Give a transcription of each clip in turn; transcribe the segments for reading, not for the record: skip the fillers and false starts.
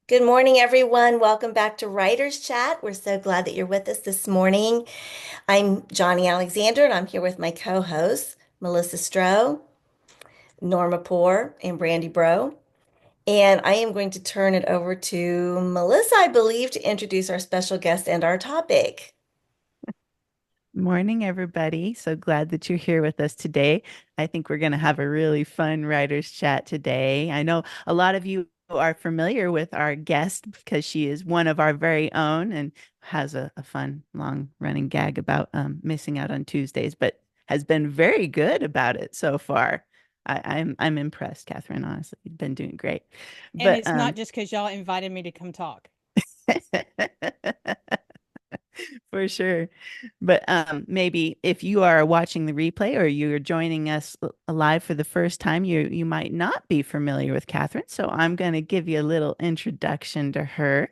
Good morning, everyone. Welcome back to Writers Chat. We're so glad that you're with us this morning. I'm Johnny Alexander, and I'm here with my co-hosts, Melissa Stroh, Norma Poor, and Brandy Bro. And I am going to turn it over to Melissa, I believe, to introduce our special guest and our topic. Morning, everybody. So glad that you're here with us today. I think we're going to have a really fun writers chat today. I know a lot of you are familiar with our guest because she is one of our very own and has a fun, long running gag about missing out on Tuesdays, but has been very good about it so far. I'm impressed, Catherine. Honestly, you've been doing great. And But it's not just because y'all invited me to come talk. For sure. But maybe if you are watching the replay or you're joining us live for the first time, you might not be familiar with Catherine. So I'm going to give you a little introduction to her.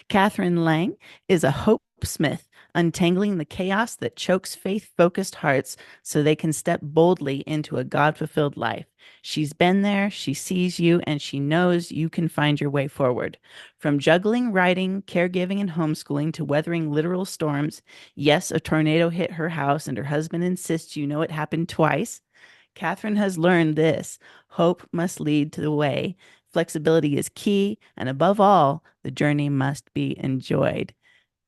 Kathryn Lang is a Hopesmith, untangling the chaos that chokes faith-focused hearts so they can step boldly into a God-fulfilled life. She's been there, she sees you, and she knows you can find your way forward. From juggling, writing, caregiving, and homeschooling to weathering literal storms, yes, a tornado hit her house and her husband insists you know it happened twice. Kathryn has learned this: hope must lead to the way. Flexibility is key, and above all, the journey must be enjoyed.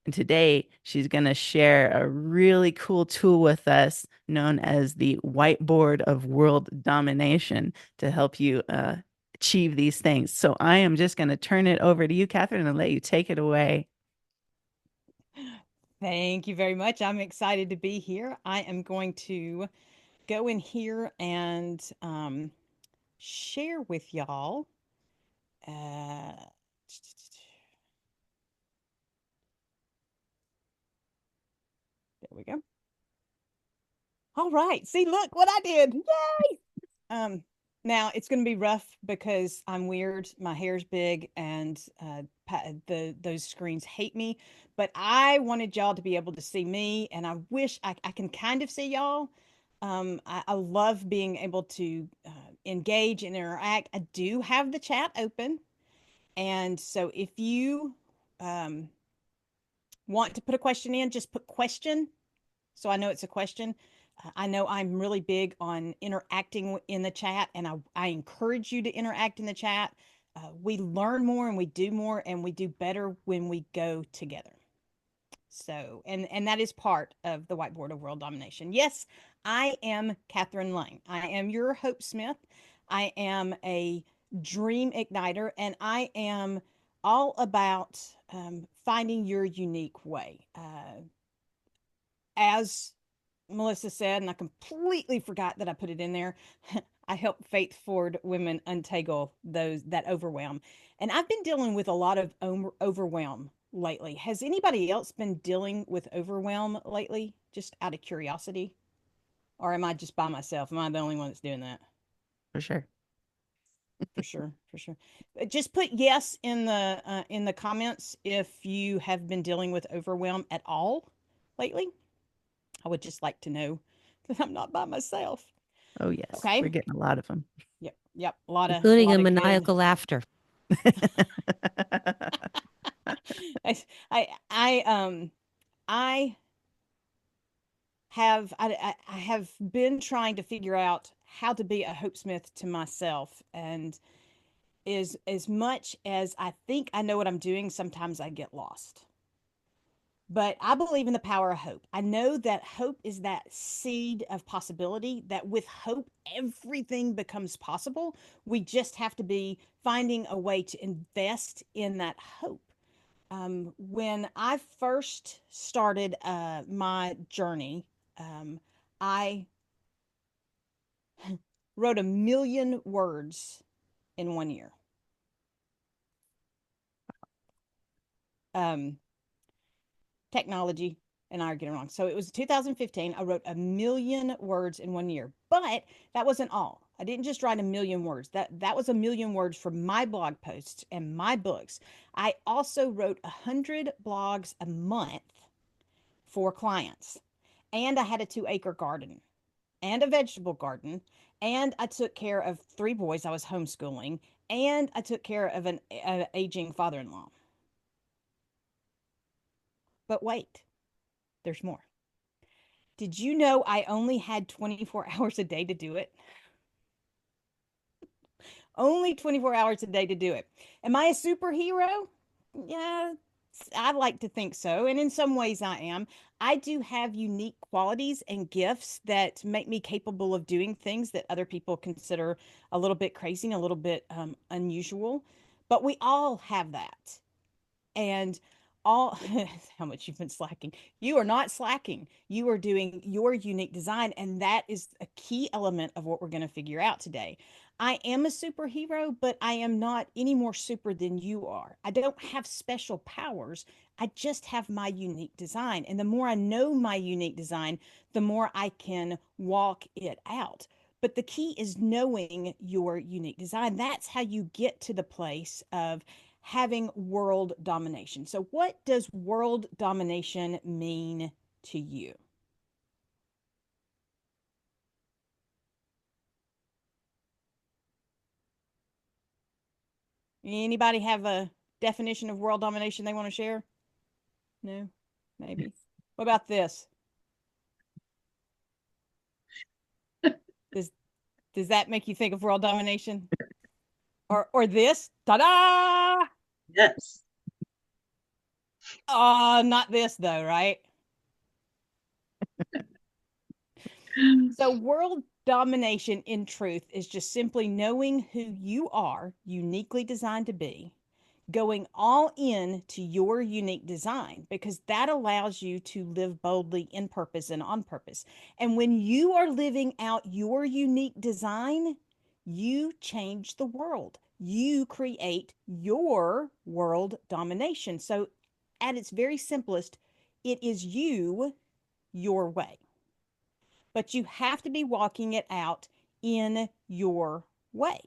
And today, she's going to share a really cool tool with us known as the Whiteboard of World Domination to help you achieve these things. So I am just going to turn it over to you, Catherine, and let you take it away. Thank you very much. I'm excited to be here. I am going to go in here and share with y'all. Uh, there we go. All right. See, look what I did. Yay! Um, Now it's going to be rough because I'm weird. My hair's big, and the those screens hate me. But I wanted y'all to be able to see me, and I wish I can kind of see y'all. I love being able to engage and interact. I do have the chat open, and so if you um, want to put a question in, just put question so I know it's a question. I know I'm really big on interacting in the chat, and I encourage you to interact in the chat. We learn more and we do more and we do better when we go together. So, and that is part of the Whiteboard of World Domination. Yes, I am Kathryn Lang. I am your Hope Smith. I am a dream igniter, and I am all about finding your unique way. As Melissa said, and I completely forgot that I put it in there. I help faith forward women untangle those that overwhelm. And I've been dealing with a lot of overwhelm lately. Has anybody else been dealing with overwhelm lately? Just out of curiosity? Or am I just by myself? Am I the only one that's doing that? For sure. For sure, for sure. Just put yes in the comments if you have been dealing with overwhelm at all lately. I would just like to know that I'm not by myself. Oh, yes. Okay. We're getting a lot of them. Yep. Yep. A lot of a including a lot of good. maniacal laughter. I I have been trying to figure out how to be a Hope Smith to myself, and is as much as I think I know what I'm doing, sometimes I get lost. But I believe in the power of hope. I know that hope is that seed of possibility, that with hope, everything becomes possible. We just have to be finding a way to invest in that hope. When I first started my journey, I wrote 1,000,000 words in 1 year. Um, Technology and I are getting wrong. So it was 2015. I wrote 1,000,000 words in 1 year, but that wasn't all. I didn't just write 1,000,000 words. That was 1,000,000 words for my blog posts and my books. I also wrote 100 blogs a month for clients, and I had a 2-acre garden and a vegetable garden, and I took care of 3 boys. I was homeschooling, and I took care of an aging father-in-law. But wait, there's more. Did you know I only had 24 hours a day to do it? Only 24 hours a day to do it. Am I a superhero? Yeah, I like to think so. And in some ways, I am. I do have unique qualities and gifts that make me capable of doing things that other people consider a little bit crazy and a little bit unusual. But we all have that. And all how much you've been slacking. You are not slacking. You are doing your unique design. And that is a key element of what we're going to figure out today. I am a superhero, but I am not any more super than you are. I don't have special powers. I just have my unique design. And the more I know my unique design, the more I can walk it out. But the key is knowing your unique design. That's how you get to the place of having world domination. So, what does world domination mean to you? Anybody have a definition of world domination they want to share? No, maybe. What about this? Does does that make you think of world domination? Or this? Ta-da! Yes. Not this though, right? So, world domination in truth is just simply knowing who you are, uniquely designed to be, going all in to your unique design, because that allows you to live boldly in purpose and on purpose. And when you are living out your unique design, you change the world. You create your world domination. So, at its very simplest, it is you, your way, but you have to be walking it out in your way.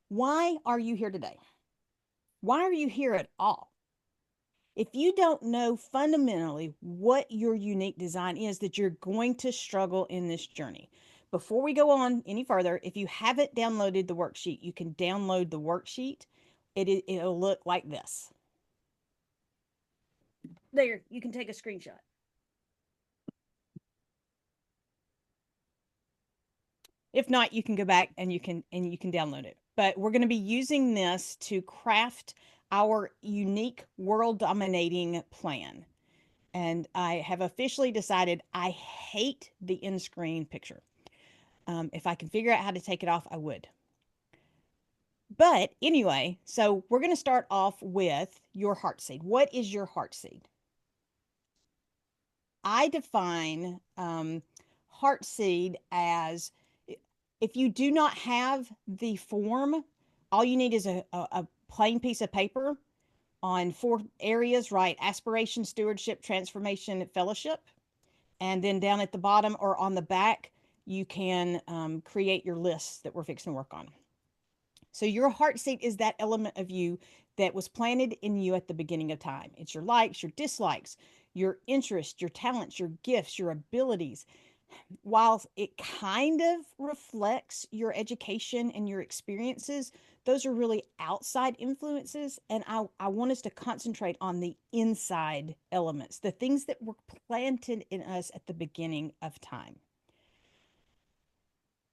Why are you here today? Why are you here at all? If you don't know fundamentally what your unique design is, that you're going to struggle in this journey. Before we go on any further, if you haven't downloaded the worksheet, you can download the worksheet. It'll look like this. There, you can take a screenshot. If not, you can go back and you can download it. But we're going to be using this to craft our unique world dominating plan. And I have officially decided I hate the end screen picture. If I can figure out how to take it off, I would. But anyway, so we're going to start off with your heart seed. What is your heart seed? I define heart seed as, if you do not have the form, all you need is a plain piece of paper. On 4 areas, write aspiration, stewardship, transformation, fellowship. And then down at the bottom or on the back, you can create your lists that we're fixing to work on. So your heart seed is that element of you that was planted in you at the beginning of time. It's your likes, your dislikes, your interests, your talents, your gifts, your abilities. While it kind of reflects your education and your experiences, those are really outside influences. And I want us to concentrate on the inside elements, the things that were planted in us at the beginning of time.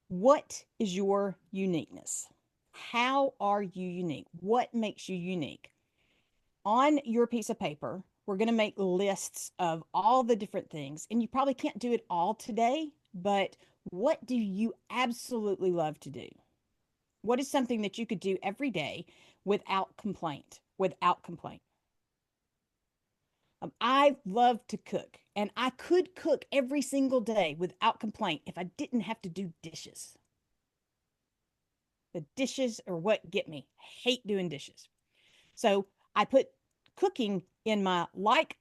What is your uniqueness? How are you unique? What makes you unique? On your piece of paper, we're going to make lists of all the different things. And you probably can't do it all today, but what do you absolutely love to do? What is something that you could do every day without complaint? Without complaint. I love to cook, and I could cook every single day without complaint if I didn't have to do dishes. The dishes are what get me. I hate doing dishes. So I put cooking in my like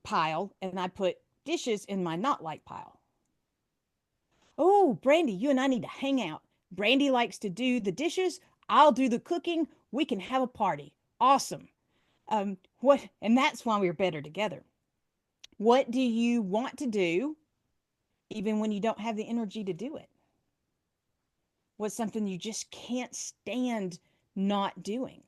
pile, and I put dishes in my not like pile. Oh, Brandy, you and I need to hang out. Brandy likes to do the dishes. I'll do the cooking. We can have a party. Awesome. And that's why we're better together. What do you want to do even when you don't have the energy to do it? What's something you just can't stand not doing?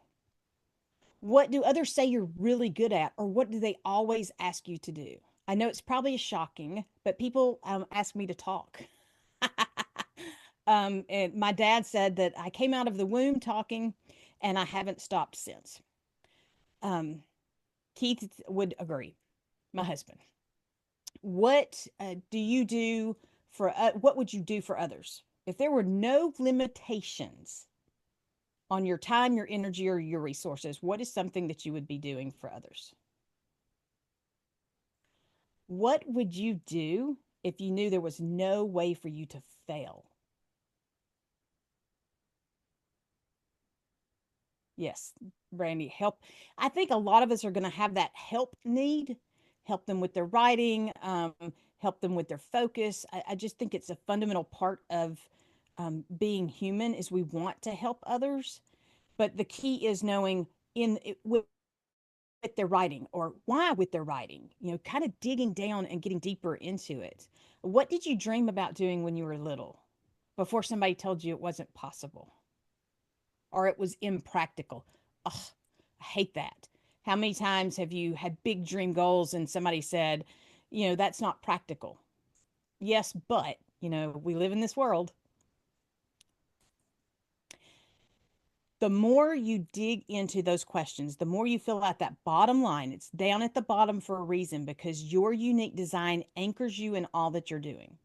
What do others say you're really good at, or what do they always ask you to do? I know it's probably shocking, but people ask me to talk. And my dad said that I came out of the womb talking, and I haven't stopped since. Um, Keith would agree, my husband. What do you do for, what would you do for others? If there were no limitations on your time, your energy, or your resources, what is something that you would be doing for others? What would you do if you knew there was no way for you to fail? Yes, Brandy, help. I think a lot of us are going to have that help need, help them with their writing, help them with their focus. I just think it's a fundamental part of being human is we want to help others. But the key is knowing with their writing or why with their writing, kind of digging down and getting deeper into it. What did you dream about doing when you were little before somebody told you it wasn't possible or it was impractical? Ugh, I hate that. How many times have you had big dream goals and somebody said, that's not practical? Yes, but, we live in this world. The more you dig into those questions, the more you fill out that bottom line. It's down at the bottom for a reason because your unique design anchors you in all that you're doing.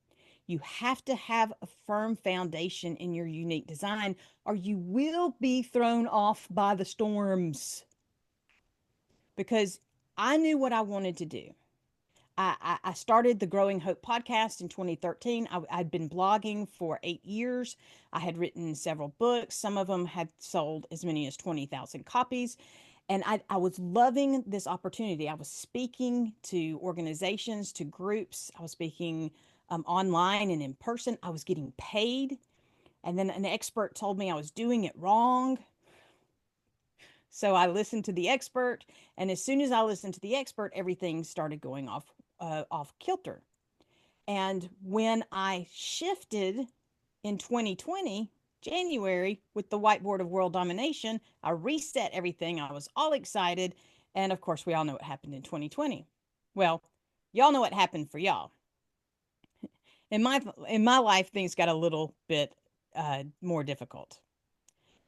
You have to have a firm foundation in your unique design, or you will be thrown off by the storms. Because I knew what I wanted to do. I started the Growing Hope podcast in 2013. I'd been blogging for 8 years. I had written several books. Some of them had sold as many as 20,000 copies. And I was loving this opportunity. I was speaking to organizations, to groups. I was speaking online and in person. I was getting paid. And then an expert told me I was doing it wrong. So I listened to the expert, and as soon as I listened to the expert, everything started going off kilter. And when I shifted in 2020, January, with the Whiteboard of World Domination, I reset everything. I was all excited, and of course, we all know what happened in 2020. Well, y'all know what happened for y'all. In my life, things got a little bit more difficult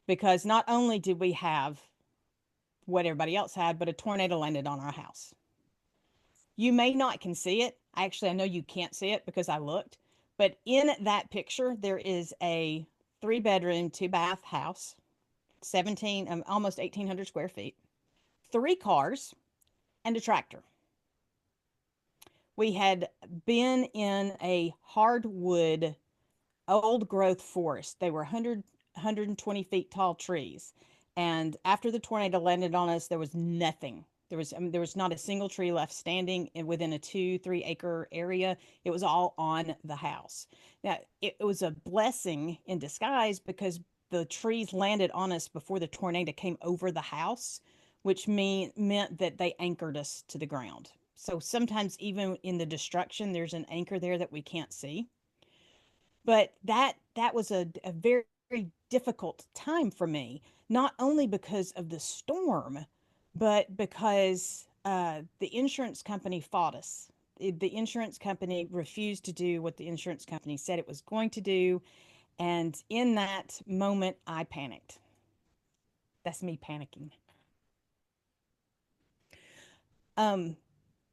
because not only did we have what everybody else had, but a tornado landed on our house. You may not can see it. Actually, I know you can't see it because I looked. But in that picture, there is a 3-bedroom, 2-bath house, 17, almost 1,800 square feet, 3 cars, and a tractor. We had been in a hardwood, old growth forest. They were 120 feet tall trees. And after the tornado landed on us, there was nothing. There was not a single tree left standing within a 2-3 acre area. It was all on the house. Now, it was a blessing in disguise because the trees landed on us before the tornado came over the house, which meant that they anchored us to the ground. So sometimes even in the destruction, there's an anchor there that we can't see. But that was a very, very difficult time for me, not only because of the storm, but because the insurance company fought us. The insurance company refused to do what the insurance company said it was going to do. And in that moment, I panicked. That's me panicking.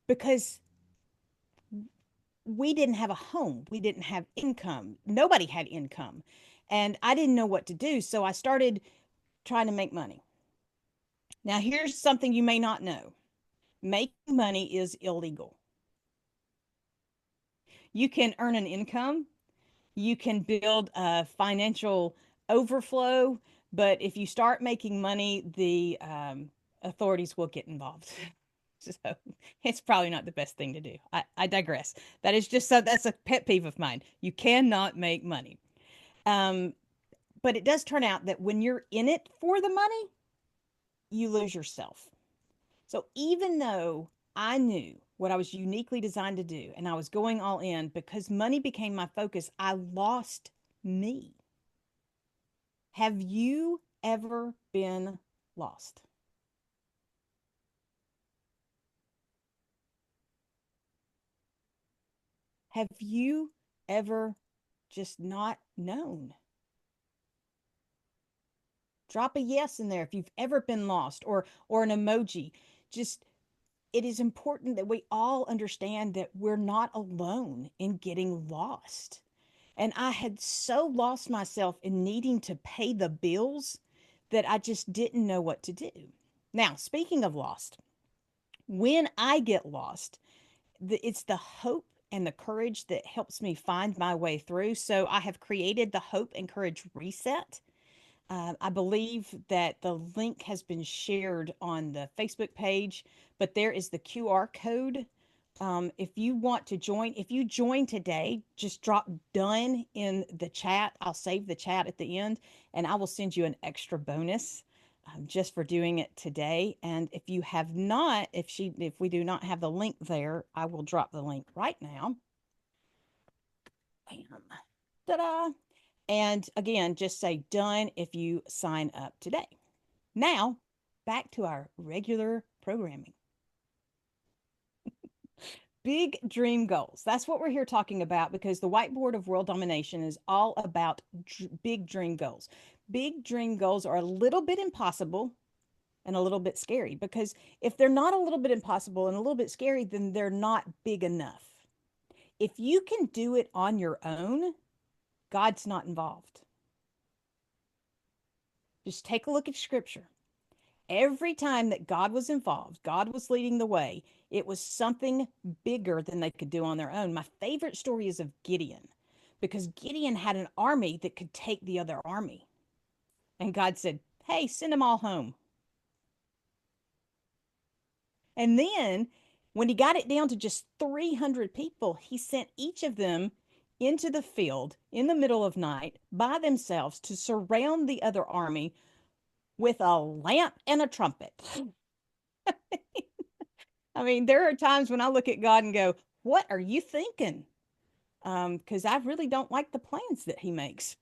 Because we didn't have a home. We didn't have income. Nobody had income. And I didn't know what to do. So I started trying to make money. Now, here's something you may not know. Making money is illegal. You can earn an income, you can build a financial overflow, but if you start making money, the authorities will get involved. So it's probably not the best thing to do. I digress. That's a pet peeve of mine. You cannot make money. But it does turn out that when you're in it for the money, you lose yourself. So even though I knew what I was uniquely designed to do, and I was going all in because money became my focus, I lost me. Have you ever been lost? Have you ever just not known? Drop a yes in there if you've ever been lost, or an emoji. Just, it is important that we all understand that we're not alone in getting lost. And I had so lost myself in needing to pay the bills that I just didn't know what to do. Now, speaking of lost, when I get lost, it's the hope and the courage that helps me find my way through. So I have created the Hope and Courage Reset. I believe that the link has been shared on the Facebook page, but there is the QR code. If you want to join, if you join today, just drop done in the chat. I'll save the chat at the end and I will send you an extra bonus just for doing it today. And if you have not, if we do not have the link there, I will drop the link right now. Bam. Ta-da. And again, just say done if you sign up today. Now, back to our regular programming. Big dream goals. That's what we're here talking about because the Whiteboard of World Domination is all about big dream goals. Big dream goals are a little bit impossible and a little bit scary because if they're not a little bit impossible and a little bit scary, then they're not big enough. If you can do it on your own, God's not involved. Just take a look at scripture. Every time that God was involved, God was leading the way, it was something bigger than they could do on their own. My favorite story is of Gideon because Gideon had an army that could take the other army. And God said, hey, send them all home. And then when he got it down to just 300 people, he sent each of them into the field in the middle of night by themselves to surround the other army with a lamp and a trumpet. I mean, there are times when I look at God and go, what are you thinking? Because I really don't like the plans that he makes.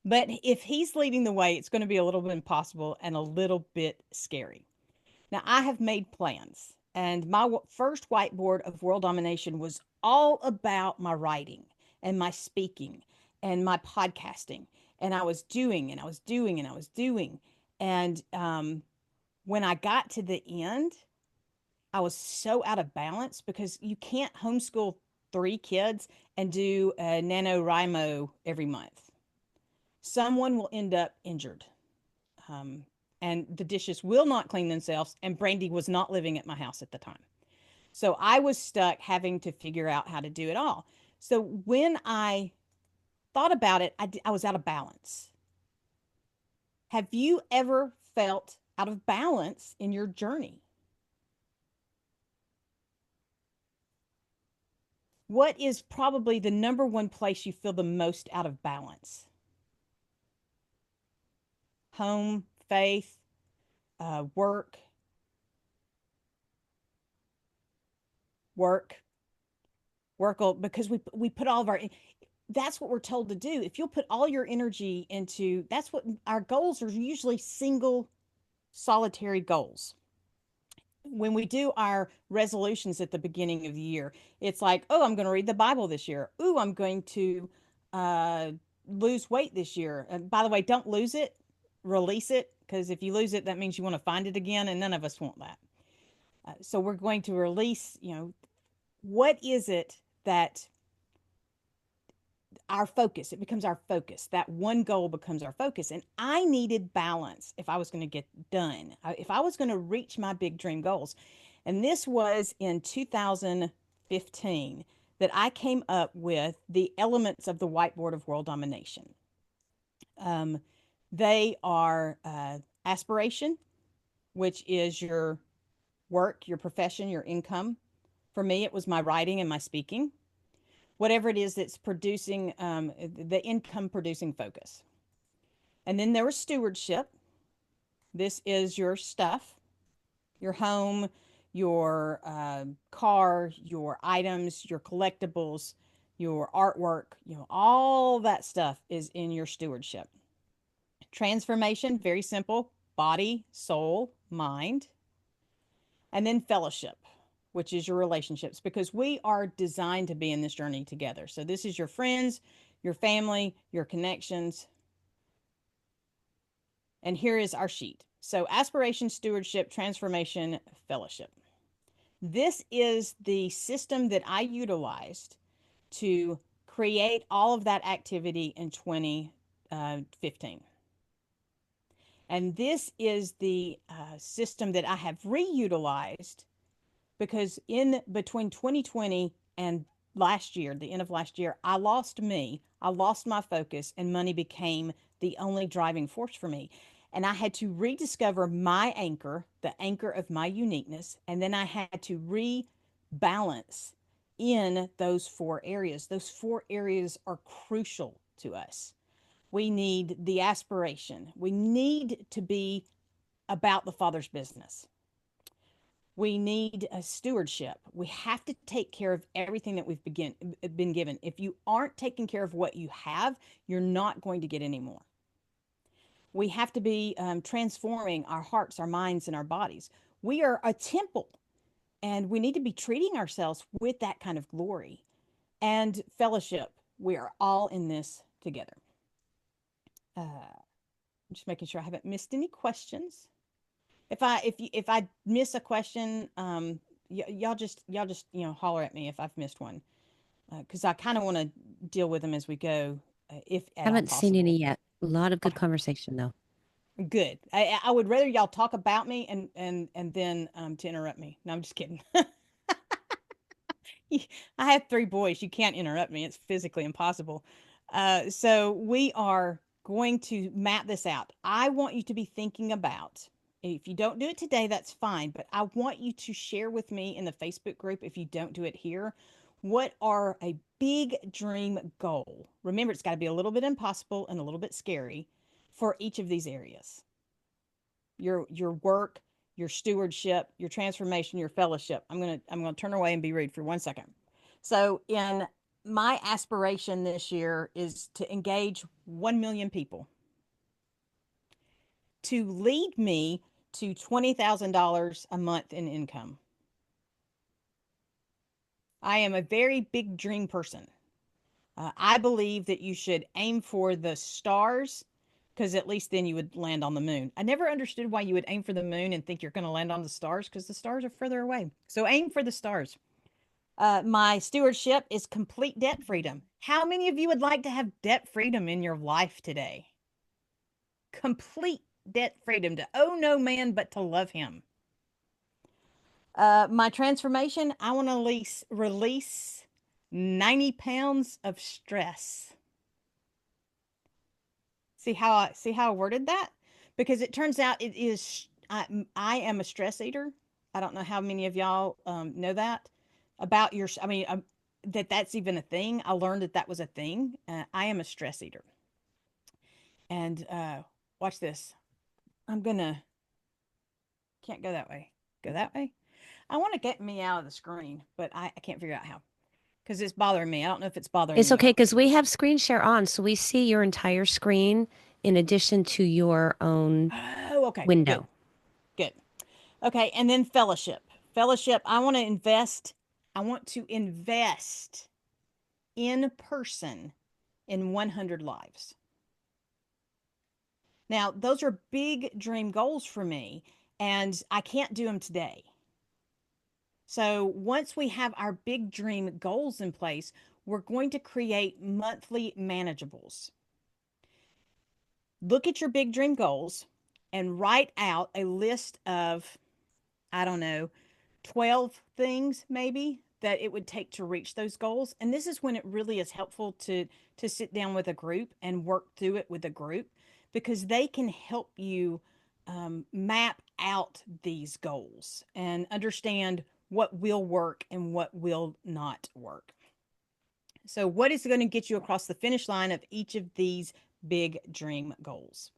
But if he's leading the way, it's going to be a little bit impossible and a little bit scary. Now, I have made plans, and my first whiteboard of world domination was all about my writing and my speaking and my podcasting. And I was doing, and I was doing, and I was doing. And when I got to the end, I was so out of balance because you can't homeschool 3 kids and do a NaNoWriMo every month. Someone will end up injured. Um, and the dishes will not clean themselves. And Brandy was not living at my house at the time. So I was stuck having to figure out how to do it all. So when I thought about it, I was out of balance. Have you ever felt out of balance in your journey? What is probably the number one place you feel the most out of balance? Home, faith, work, work, because we put all of our, that's what we're told to do. If you'll put all your energy into, that's what our goals are, usually single solitary goals. When we do our resolutions at the beginning of the year, it's like, oh, I'm going to read the Bible this year. Oh, I'm going to lose weight this year. And by the way, don't lose it, release it, because if you lose it, that means you want to find it again, and none of us want that. So we're going to release, what is it that our focus, it becomes our focus. That one goal becomes our focus. And I needed balance if I was going to get done, if I was going to reach my big dream goals. And this was in 2015 that I came up with the elements of the Whiteboard of World Domination. They are aspiration, which is your work, your profession, your income. For me, it was my writing and my speaking, whatever it is that's producing the income producing focus. And then there was stewardship. This is your stuff, your home, your car, your items, your collectibles, your artwork, all that stuff is in your stewardship. Transformation, very simple: body, soul, mind. And then fellowship, which is your relationships, because we are designed to be in this journey together. So this is your friends, your family, your connections. And here is our sheet. So aspiration, stewardship, transformation, fellowship. This is the system that I utilized to create all of that activity in 2015. And this is the system that I have reutilized because in between 2020 and last year, the end of last year, I lost me, I lost my focus, and money became the only driving force for me. And I had to rediscover my anchor, the anchor of my uniqueness, and then I had to rebalance in those 4 areas. Those 4 areas are crucial to us. We need the aspiration. We need to be about the Father's business. We need a stewardship. We have to take care of everything that we've been given. If you aren't taking care of what you have, you're not going to get any more. We have to be transforming our hearts, our minds, and our bodies. We are a temple, and we need to be treating ourselves with that kind of glory. And fellowship, we are all in this together. Just making sure I haven't missed any questions. If I miss a question, y'all just holler at me if I've missed one, because I kind of want to deal with them as we go, if at all Haven't seen any possible. yet. A lot of good conversation though. Good. I would rather y'all talk about me and then to interrupt me. No, I'm just kidding. I have 3 boys. You can't interrupt me. It's physically impossible. So we are going to map this out. I want you to be thinking about, if you don't do it today, that's fine. But I want you to share with me in the Facebook group, if you don't do it here, what are a big dream goal? Remember, it's got to be a little bit impossible and a little bit scary for each of these areas. Your work, your stewardship, your transformation, your fellowship. I'm gonna turn away and be rude for 1 second. So in my aspiration this year is to engage 1 million people, to lead me to $20,000 a month in income. I am a very big dream person. I believe that you should aim for the stars, because at least then you would land on the moon. I never understood why you would aim for the moon and think you're going to land on the stars, because the stars are further away. So aim for the stars. My stewardship is complete debt freedom. How many of you would like to have debt freedom in your life today? Complete debt freedom, to owe no man but to love him. My transformation, I want to release 90 pounds of stress. See how I worded that? Because it turns out it is, I am a stress eater. I don't know how many of y'all know that about your, that's even a thing. I learned that was a thing. I am a stress eater. And watch this. Can't go that way. Go that way. I want to get me out of the screen, but I can't figure out how, because it's bothering me. I don't know if it's bothering It's okay y'all. because we have screen share on, so we see your entire screen in addition to your own Oh, okay. window. Good. Okay, and then fellowship. Fellowship, I want to invest in person in 100 lives. Now, those are big dream goals for me, and I can't do them today. So once we have our big dream goals in place, we're going to create monthly manageables. Look at your big dream goals and write out a list of, I don't know, 12 things maybe that it would take to reach those goals. And this is when it really is helpful to sit down with a group and work through it with a group, because they can help you map out these goals and understand what will work and what will not work. So what is going to get you across the finish line of each of these big dream goals?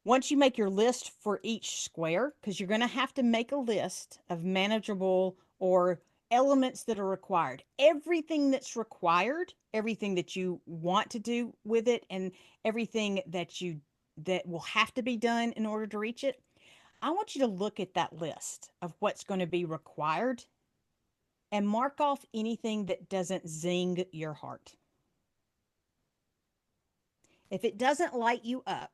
Once you make your list for each square, because you're going to have to make a list of manageable or elements that are required, everything that's required, everything that you want to do with it, and everything that will have to be done in order to reach it. I want you to look at that list of what's going to be required and mark off anything that doesn't zing your heart. If it doesn't light you up,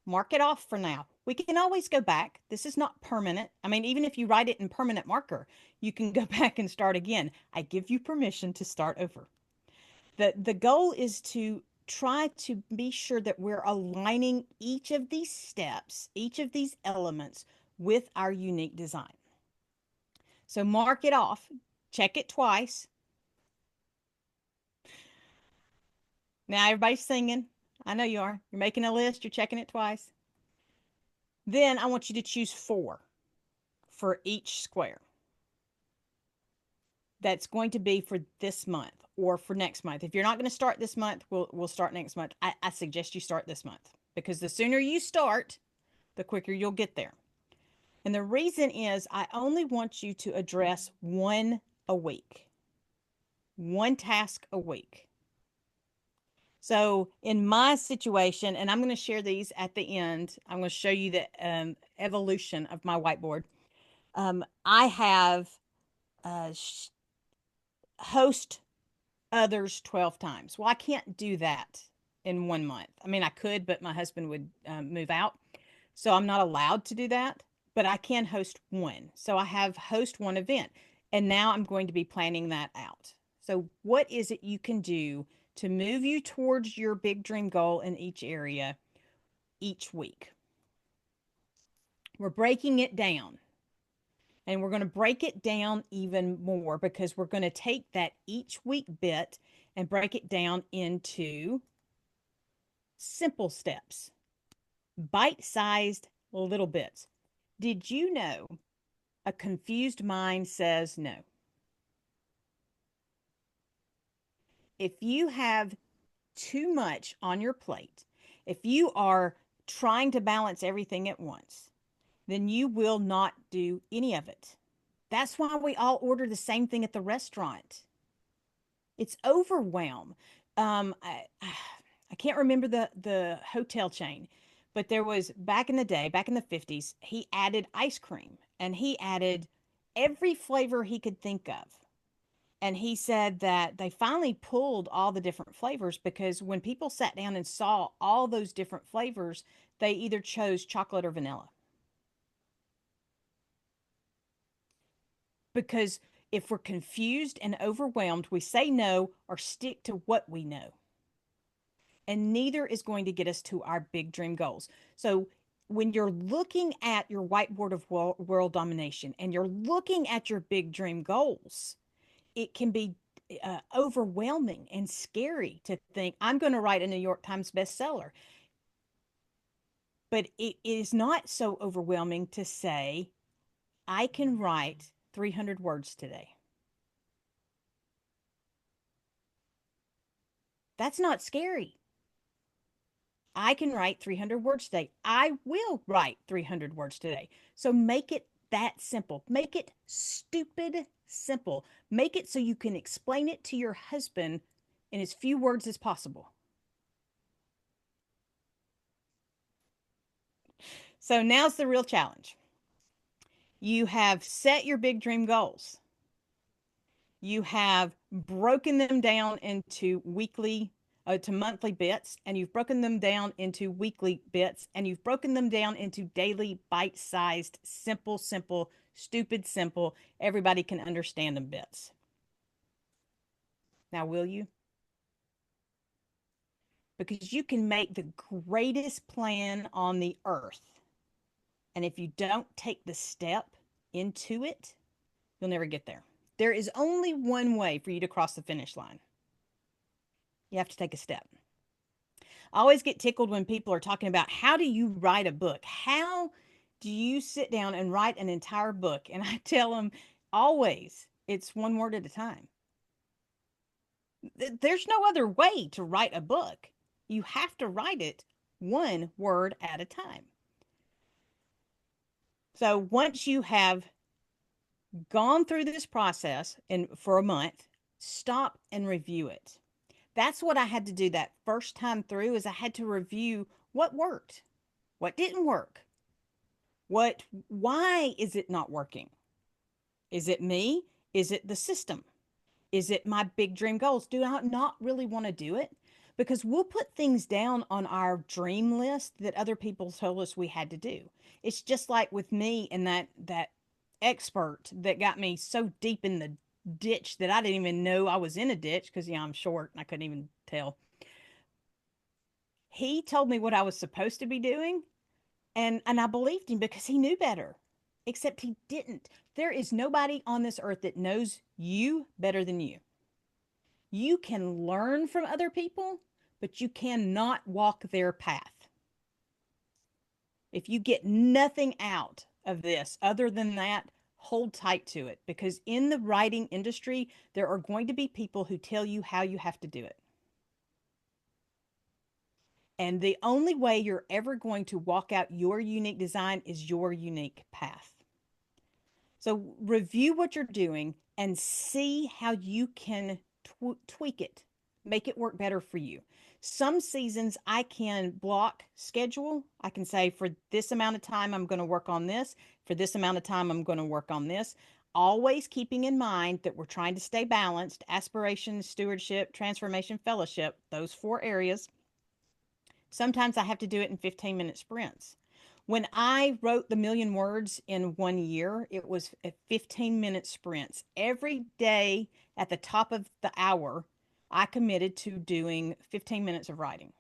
mark it off for now. We can always go back. This is not permanent. I mean, even if you write it in permanent marker, you can go back and start again. I give you permission to start over. The goal is to try to be sure that we're aligning each of these steps, each of these elements with our unique design. So mark it off, check it twice. Now everybody's singing. I know you are. You're making a list, you're checking it twice. Then I want you to choose 4 for each square. That's going to be for this month or for next month. If you're not going to start this month, we'll start next month. I suggest you start this month, because the sooner you start, the quicker you'll get there. And the reason is I only want you to address 1 a week, 1 task a week. So in my situation, and I'm going to share these at the end, I'm going to show you the evolution of my whiteboard. I have host others 12 times. Well, I can't do that in 1 month. I mean, I could, but my husband would move out. So I'm not allowed to do that, but I can host 1. So I have host 1 event, and now I'm going to be planning that out. So what is it you can do to move you towards your big dream goal in each area each week? We're breaking it down. And we're going to break it down even more, because we're going to take that each week bit and break it down into simple steps, bite-sized little bits. Did you know a confused mind says no? If you have too much on your plate, if you are trying to balance everything at once, then you will not do any of it. That's why we all order the same thing at the restaurant. It's overwhelm. I can't remember the hotel chain, but there was, back in the day, back in the 50s, he added ice cream, and he added every flavor he could think of. And he said that they finally pulled all the different flavors, because when people sat down and saw all those different flavors, they either chose chocolate or vanilla. Because if we're confused and overwhelmed, we say no or stick to what we know. And neither is going to get us to our big dream goals. So when you're looking at your whiteboard of world domination and you're looking at your big dream goals, it can be overwhelming and scary to think, I'm going to write a New York Times bestseller. But it is not so overwhelming to say, I can write 300 words today. That's not scary. I can write 300 words today. I will write 300 words today. So make it that simple. Make it stupid simple. Make it so you can explain it to your husband in as few words as possible. So now's the real challenge. You have set your big dream goals. You have broken them down into to monthly bits, and you've broken them down into weekly bits, and you've broken them down into daily bite-sized, simple, stupid, simple, everybody can understand them bits. Now, will you? Because you can make the greatest plan on the earth, and if you don't take the step into it, you'll never get there. There is only one way for you to cross the finish line. You have to take a step. I always get tickled when people are talking about, how do you write a book? How do you sit down and write an entire book? And I tell them, always, it's 1 word at a time. There's no other way to write a book. You have to write it 1 word at a time. So once you have gone through this process and for a month, stop and review it. That's what I had to do that first time through is I had to review what worked, what didn't work, why is it not working? Is it me? Is it the system? Is it my big dream goals? Do I not really want to do it? Because we'll put things down on our dream list that other people told us we had to do. It's just like with me and that expert that got me so deep in the ditch that I didn't even know I was in a ditch because I'm short and I couldn't even tell. He told me what I was supposed to be doing, and I believed him because he knew better. Except he didn't. There is nobody on this earth that knows you better than you. You can learn from other people, but you cannot walk their path. If you get nothing out of this other than that, hold tight to it because in the writing industry, there are going to be people who tell you how you have to do it. And the only way you're ever going to walk out your unique design is your unique path. So review what you're doing and see how you can tweak it, make it work better for you. Some seasons I can block schedule. I can say for this amount of time, I'm going to work on this. For this amount of time, I'm going to work on this. Always keeping in mind that we're trying to stay balanced. Aspiration, stewardship, transformation, fellowship, those 4 areas. Sometimes I have to do it in 15-minute sprints. When I wrote the million words in 1 year, it was at 15-minute sprints. Every day at the top of the hour, I committed to doing 15 minutes of writing.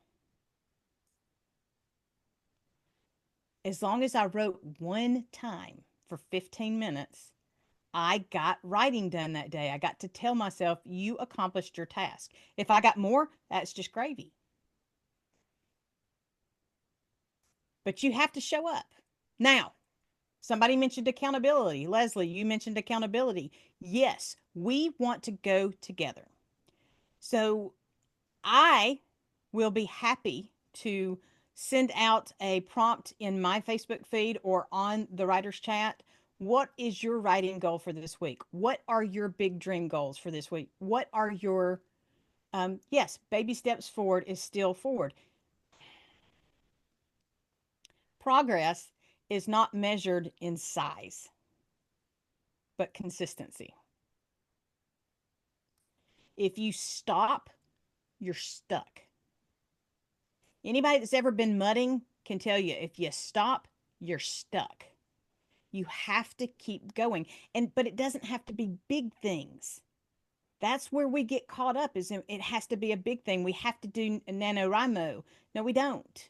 As long as I wrote one time for 15 minutes, I got writing done that day. I got to tell myself, you accomplished your task. If I got more, that's just gravy. But you have to show up. Now, somebody mentioned accountability. Leslie, you mentioned accountability. Yes, we want to go together. So I will be happy to send out a prompt in my Facebook feed or on the writer's chat. What is your writing goal for this week? What are your big dream goals for this week? What are your, yes, baby steps forward is still forward. Progress is not measured in size, but consistency. If you stop, you're stuck. Anybody that's ever been mudding can tell you if you stop, you're stuck. You have to keep going. But it doesn't have to be big things. That's where we get caught up is it has to be a big thing. We have to do NaNoWriMo. No, we don't.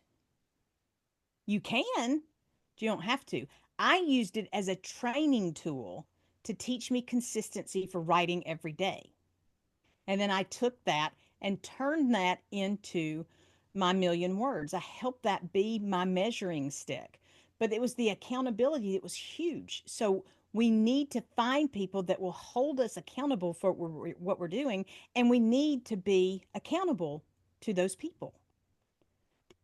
You can, but you don't have to. I used it as a training tool to teach me consistency for writing every day. And then I took that and turned that into my million words. I helped that be my measuring stick. But it was the accountability that was huge. So we need to find people that will hold us accountable for what we're doing. And we need to be accountable to those people.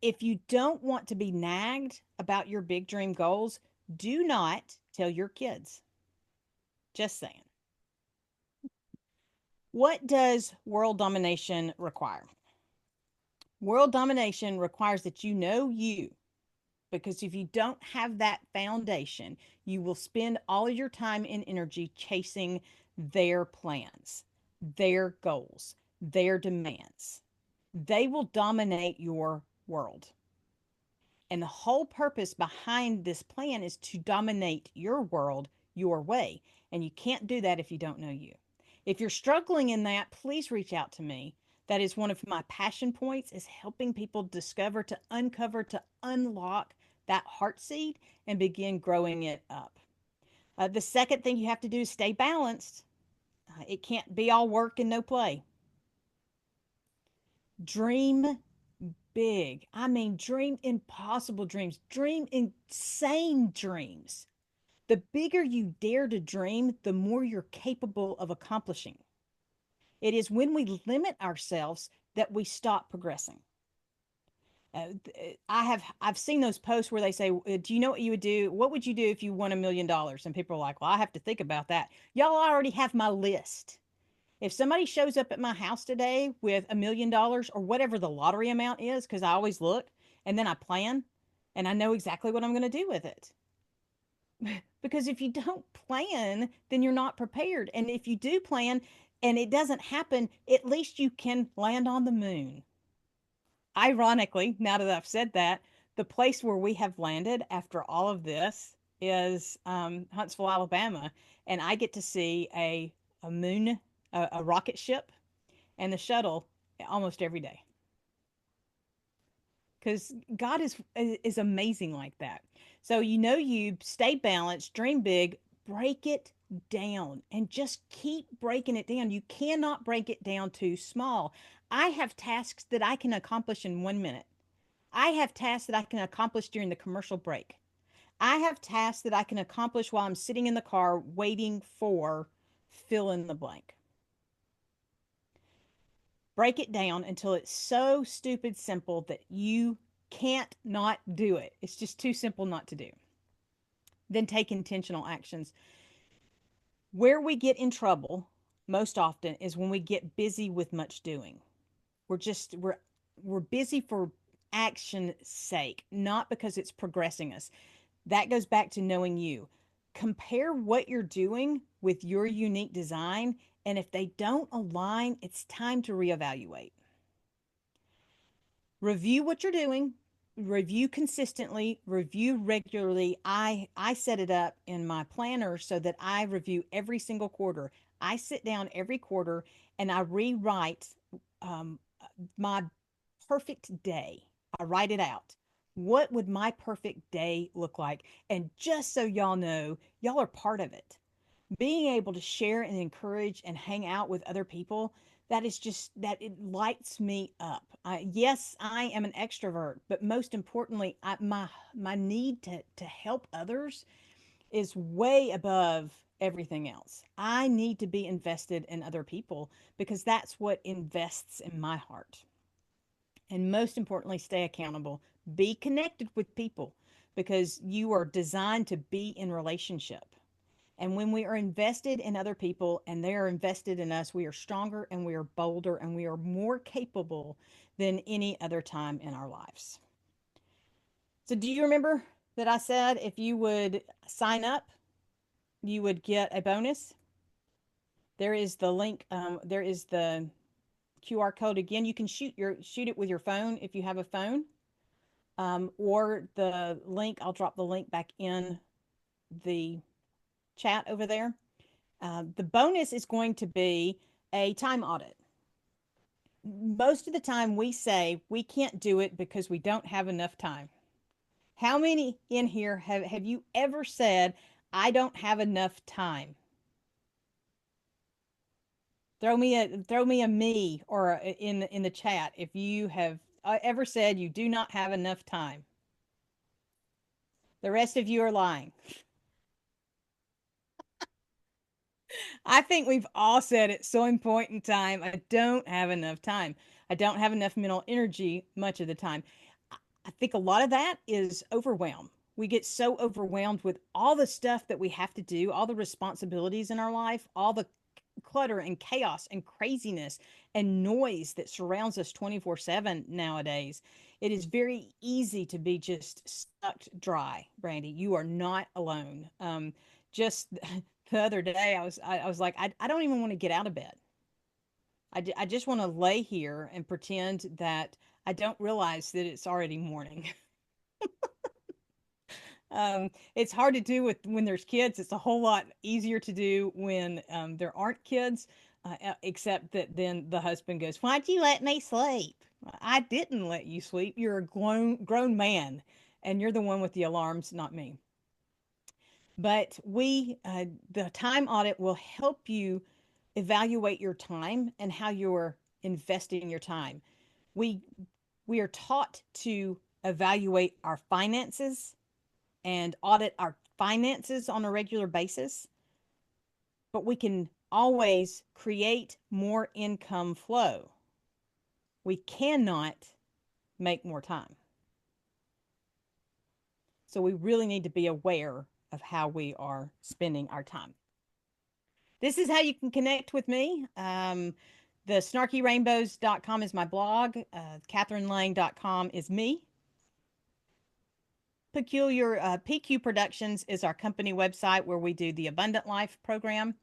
If you don't want to be nagged about your big dream goals, do not tell your kids. Just saying. What does world domination require? World domination requires that you know you, because if you don't have that foundation, you will spend all your time and energy chasing their plans, their goals, their demands. They will dominate your world. And the whole purpose behind this plan is to dominate your world your way. And you can't do that if you don't know you. If you're struggling in that, please reach out to me. That is one of my passion points is helping people discover, to uncover, to unlock that heart seed and begin growing it up. The second thing you have to do is stay balanced. It can't be all work and no play. Dream big. I mean, dream impossible dreams, dream insane dreams. The bigger you dare to dream, the more you're capable of accomplishing. It is when we limit ourselves that we stop progressing. I've seen those posts where they say, "Do you know what you would do? What would you do if you won $1 million?" And people are like, "Well, I have to think about that." Y'all already have my list. If somebody shows up at my house today with $1 million or whatever the lottery amount is, because I always look and then I plan and I know exactly what I'm going to do with it. Because if you don't plan, then you're not prepared. And if you do plan and it doesn't happen, at least you can land on the moon. Ironically, now that I've said that, the place where we have landed after all of this is Huntsville, Alabama, and I get to see a moon, a rocket ship, and the shuttle almost every day. Because God is amazing like that. So you stay balanced, dream big, break it down, and just keep breaking it down. You cannot break it down too small. I have tasks that I can accomplish in 1 minute. I have tasks that I can accomplish during the commercial break. I have tasks that I can accomplish while I'm sitting in the car waiting for fill in the blank. Break it down until it's so stupid simple that you can't not do it. It's just too simple not to do. Then take intentional actions. Where we get in trouble most often is when we get busy with much doing. We're busy for action's sake, not because it's progressing us. That goes back to knowing you. Compare what you're doing with your unique design, and if they don't align, it's time to reevaluate. Review what you're doing, review consistently, review regularly. I set it up in my planner so that I review every single quarter. I sit down every quarter and I rewrite my perfect day. I write it out. What would my perfect day look like? And just so y'all know, y'all are part of it. Being able to share and encourage and hang out with other people, that is just that it lights me up. Yes, I am an extrovert, but most importantly, my need to help others is way above everything else. I need to be invested in other people because that's what invests in my heart. And most importantly, stay accountable. Be connected with people because you are designed to be in relationship. And when we are invested in other people and they are invested in us, we are stronger and we are bolder and we are more capable than any other time in our lives. So, do you remember that I said if you would sign up, you would get a bonus? There is the link. There is the QR code again. You can shoot it with your phone if you have a phone, or the link. I'll drop the link back in the chat over there. The bonus is going to be a time audit. Most of the time we say we can't do it because we don't have enough time. How many in here have you ever said, I don't have enough time? Throw me a me or in the chat if you have ever said you do not have enough time. The rest of you are lying. I think we've all said at some point in time, I don't have enough time. I don't have enough mental energy much of the time. I think a lot of that is overwhelm. We get so overwhelmed with all the stuff that we have to do, all the responsibilities in our life, all the clutter and chaos and craziness and noise that surrounds us 24/7 nowadays. It is very easy to be just sucked dry, Brandy. You are not alone. Just the other day, I was like, I don't even want to get out of bed. I just want to lay here and pretend that I don't realize that it's already morning. It's hard to do when there's kids. It's a whole lot easier to do when there aren't kids, except that then the husband goes, "Why'd you let me sleep?" I didn't let you sleep. You're a grown man, and you're the one with the alarms, not me. But the time audit will help you evaluate your time and how you're investing your time. We we are taught to evaluate our finances and audit our finances on a regular basis, but we can always create more income flow. We cannot make more time. So we really need to be aware of how we are spending our time. This is how you can connect with me. The snarkyrainbows.com is my blog. KathrynLang.com is me. Peculiar PQ Productions is our company website where we do the Abundant Life program.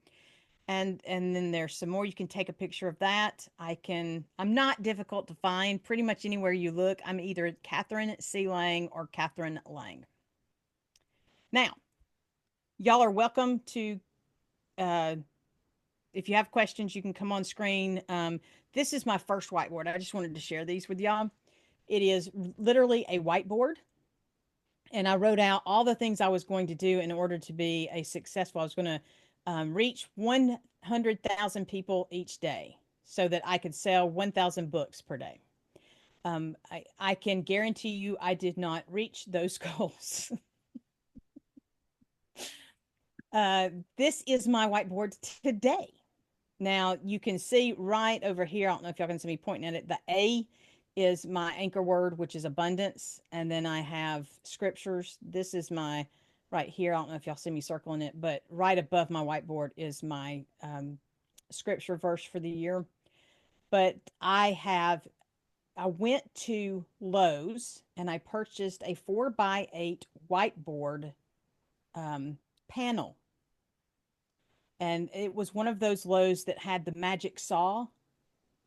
And then there's some more. You can take a picture of that. I'm not difficult to find. Pretty much anywhere you look, I'm either Kathryn C. Lang or Kathryn Lang. Now, y'all are welcome to, if you have questions, you can come on screen. This is my first whiteboard. I just wanted to share these with y'all. It is literally a whiteboard. And I wrote out all the things I was going to do in order to be a successful. I was going to reach 100,000 people each day so that I could sell 1,000 books per day. I can guarantee you I did not reach those goals. This is my whiteboard today. Now you can see right over here, I don't know if y'all can see me pointing at it, the A is my anchor word, which is abundance. And then I have scriptures. This is my right here. I don't know if y'all see me circling it, but right above my whiteboard is my scripture verse for the year. But I went to Lowe's and I purchased a 4x8 whiteboard panel. And it was one of those Lowe's that had the magic saw,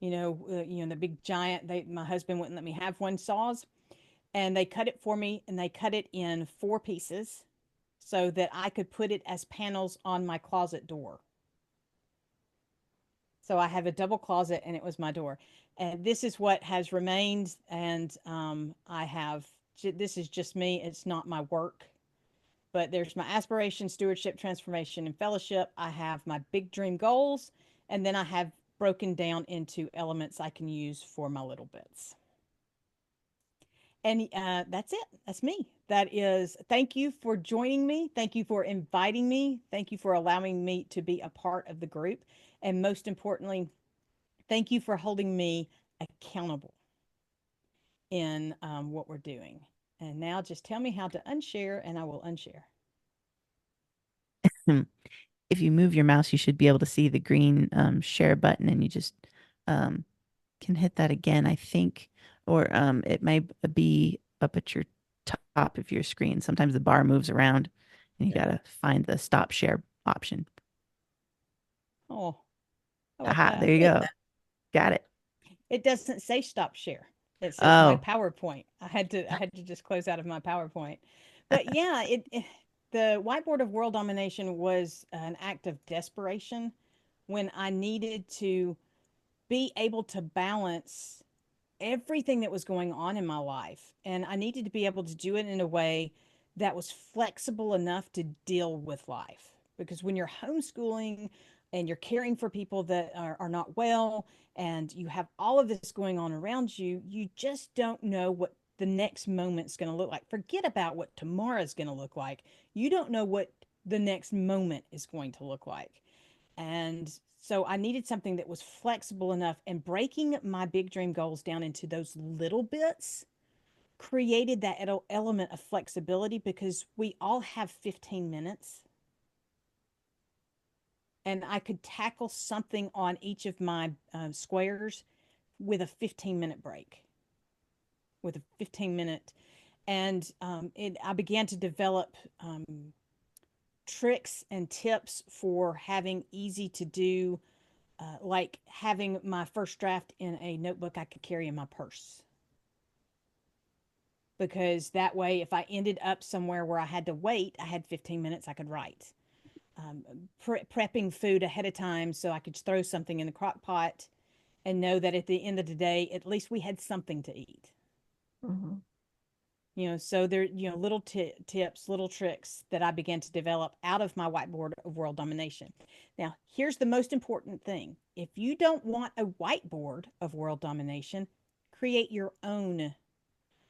the big giant. My husband wouldn't let me have one saws, and they cut it for me, and they cut it in 4 pieces so that I could put it as panels on my closet door. So I have a double closet, and it was my door. And this is what has remained. And this is just me. It's not my work. But there's my aspiration, stewardship, transformation, and fellowship. I have my big dream goals, and then I have broken down into elements I can use for my little bits. And that's it. That's me. Thank you for joining me. Thank you for inviting me. Thank you for allowing me to be a part of the group. And most importantly, thank you for holding me accountable in what we're doing. And now just tell me how to unshare, and I will unshare. If you move your mouse, you should be able to see the green share button, and you just can hit that again, I think, or it may be up at your top of your screen. Sometimes the bar moves around, and you got to find the stop share option. Oh, Aha, there you go. That. Got it. It doesn't say stop share. It says my Oh, PowerPoint. I had to just close out of my PowerPoint. But yeah, the Whiteboard of World Domination was an act of desperation when I needed to be able to balance everything that was going on in my life. And I needed to be able to do it in a way that was flexible enough to deal with life. Because when you're homeschooling and you're caring for people that are not well, and you have all of this going on around you, you just don't know what the next moment's going to look like. Forget about what tomorrow's going to look like. You don't know what the next moment is going to look like. And so I needed something that was flexible enough, and breaking my big dream goals down into those little bits created that element of flexibility, because we all have 15 minutes. And I could tackle something on each of my squares with a 15-minute break, with a 15-minute. And I began to develop tricks and tips for having easy to do, like having my first draft in a notebook I could carry in my purse. Because that way, if I ended up somewhere where I had to wait, I had 15 minutes I could write. Prepping food ahead of time so I could throw something in the crock pot and know that at the end of the day, at least we had something to eat. Mm-hmm. So there, little tips, little tricks that I began to develop out of my Whiteboard of World Domination. Now, here's the most important thing. If you don't want a whiteboard of world domination, create your own.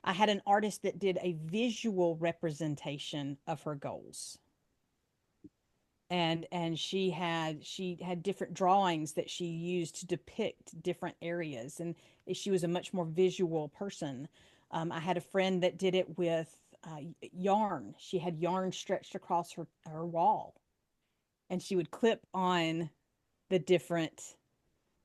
I had an artist that did a visual representation of her goals. And she had different drawings that she used to depict different areas, and she was a much more visual person. I had a friend that did it with yarn. She had yarn stretched across her wall, and she would clip on the different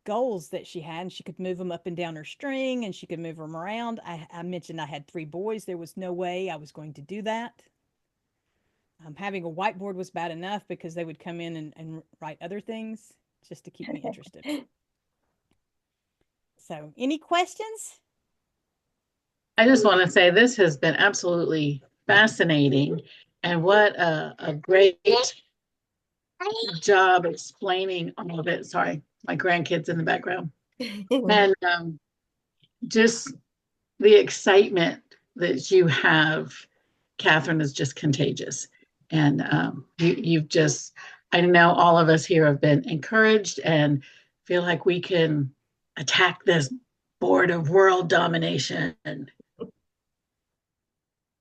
goals that she had, and she could move them up and down her string, and she could move them around. I mentioned I had 3 boys. There was no way I was going to do that. Having a whiteboard was bad enough because they would come in and write other things just to keep me interested. So, any questions? I just want to say this has been absolutely fascinating, and what a great job explaining all of it. Sorry, my grandkids in the background. And just the excitement that you have, Kathryn, is just contagious. And you've just, I know all of us here have been encouraged and feel like we can attack this board of world domination.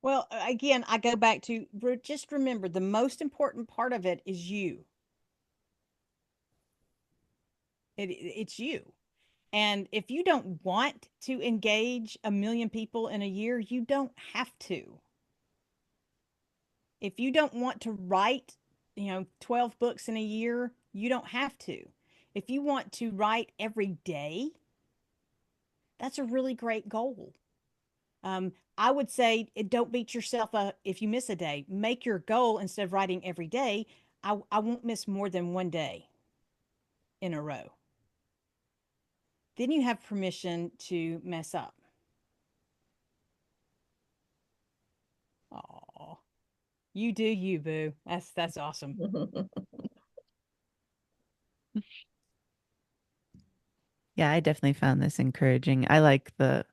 Well, again, I go back to just remember the most important part of it is you. It's you. And if you don't want to engage 1 million people in a year, you don't have to. If you don't want to write, 12 books in a year, you don't have to. If you want to write every day, that's a really great goal. I would say don't beat yourself up if you miss a day. Make your goal, instead of writing every day, I won't miss more than 1 day in a row. Then you have permission to mess up. Oh, you do you, boo. That's awesome. Yeah, I definitely found this encouraging. I like the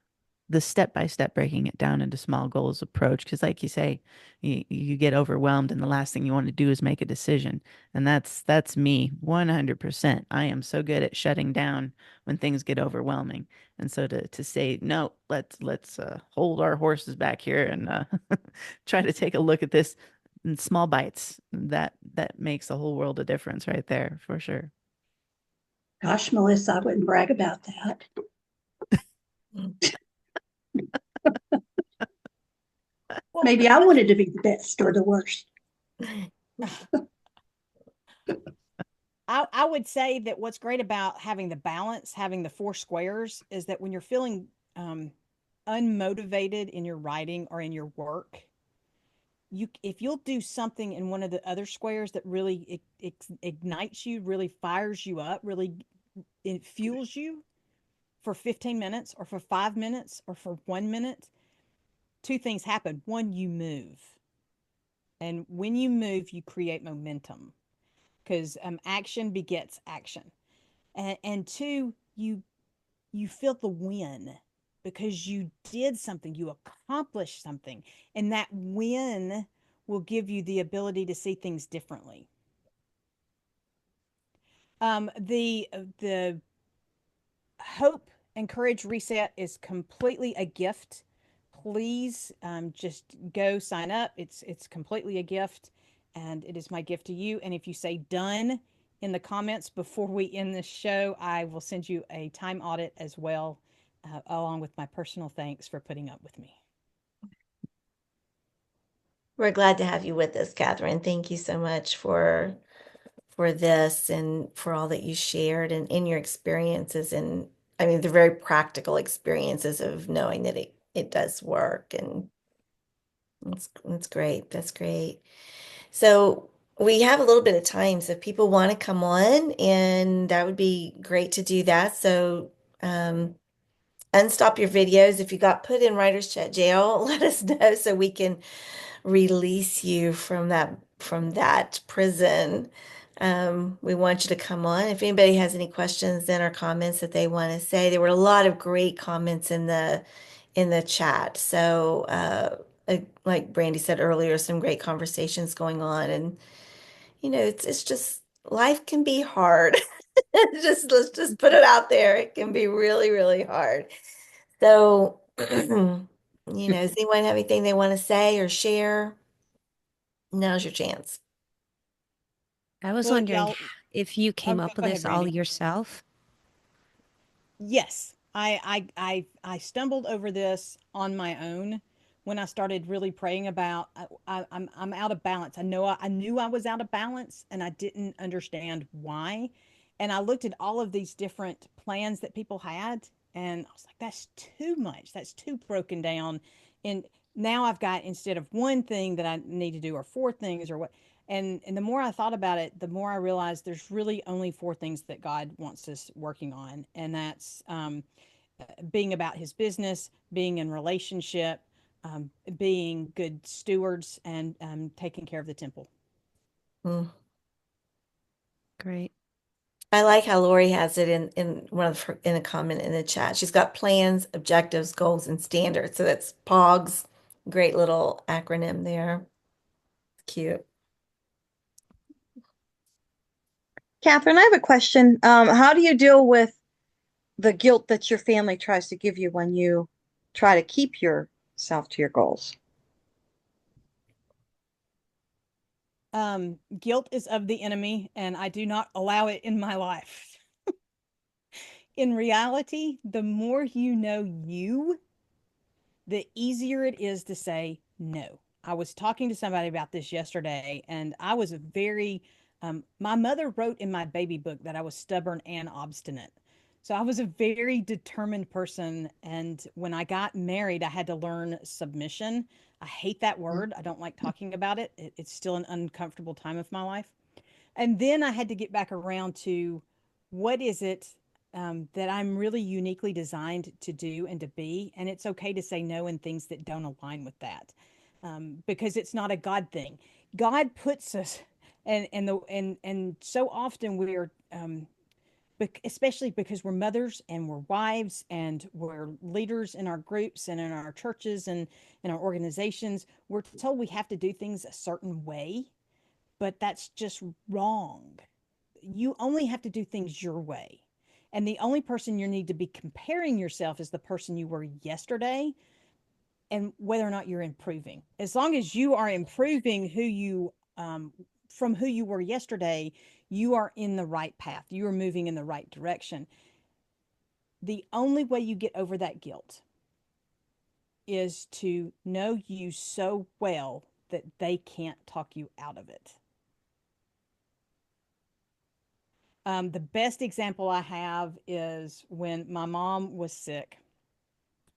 step-by-step breaking it down into small goals approach, because like you say, you get overwhelmed and the last thing you want to do is make a decision. And that's me 100%. I am so good at shutting down when things get overwhelming. And so to say, no, let's hold our horses back here and try to take a look at this in small bites, that makes a whole world of difference right there, for sure. Gosh, Melissa, I wouldn't brag about that. Well, Maybe I wanted to be the best or the worst. I would say that what's great about having the balance, having the 4 squares, is that when you're feeling unmotivated in your writing or in your work, if you'll do something in one of the other squares that really ignites you, really fires you up, really it fuels you for 15 minutes or for 5 minutes or for 1 minute, 2 things happen. One, you move. And when you move, you create momentum, because action begets action. And 2, you feel the win because you did something, you accomplished something, and that win will give you the ability to see things differently. The Hope and Courage Reset is completely a gift. Please just go sign up. It's completely a gift, and it is my gift to you. And if you say done in the comments before we end this show, I will send you a time audit as well, along with my personal thanks for putting up with me. We're glad to have you with us, Kathryn. Thank you so much for this and for all that you shared and in your experiences. And I mean, the very practical experiences of knowing that it does work. And that's great. That's great. So we have a little bit of time. So if people want to come on, and that would be great to do that. So unstop your videos. If you got put in Writer's Chat jail, let us know so we can release you from that prison. We want you to come on. If anybody has any questions then or comments that they want to say, there were a lot of great comments in the chat. So like Brandy said earlier, some great conversations going on, and it's just life can be hard. Let's just put it out there. It can be really, really hard. So, does anyone have anything they want to say or share? Now's your chance. I was Well, wondering y'all, if you came up go with ahead, this all Brandy. yourself. Yes, I stumbled over this on my own, when I started really praying about I'm out of balance. I knew I was out of balance and I didn't understand why. And I looked at all of these different plans that people had and I was like, that's too much. That's too broken down. And now I've got, instead of one thing that I need to do or four things or what. And the more I thought about it, the more I realized there's really only four things that God wants us working on. And that's being about his business, being in relationship, being good stewards, and taking care of the temple. Mm. Great. I like how Lori has it in one of her in a comment in the chat. She's got plans, objectives, goals, and standards. So that's POGS. Great little acronym there. Cute. Kathryn, I have a question. How do you deal with the guilt that your family tries to give you when you try to keep yourself to your goals? Guilt is of the enemy, and I do not allow it in my life. In reality, the more you know you, the easier it is to say no. I was talking to somebody about this yesterday, and I was my mother wrote in my baby book that I was stubborn and obstinate. So I was a very determined person. And when I got married, I had to learn submission. I hate that word. I don't like talking about it. It's still an uncomfortable time of my life. And then I had to get back around to what is it that I'm really uniquely designed to do and to be. And it's okay to say no in things that don't align with that, because it's not a God thing. God puts us, and so often we're, especially because we're mothers and we're wives and we're leaders in our groups and in our churches and in our organizations, we're told we have to do things a certain way, but that's just wrong. You only have to do things your way. And the only person you need to be comparing yourself is the person you were yesterday and whether or not you're improving. As long as you are improving from who you were yesterday, you are in the right path. You are moving in the right direction. The only way you get over that guilt is to know you so well that they can't talk you out of it. The best example I have is when my mom was sick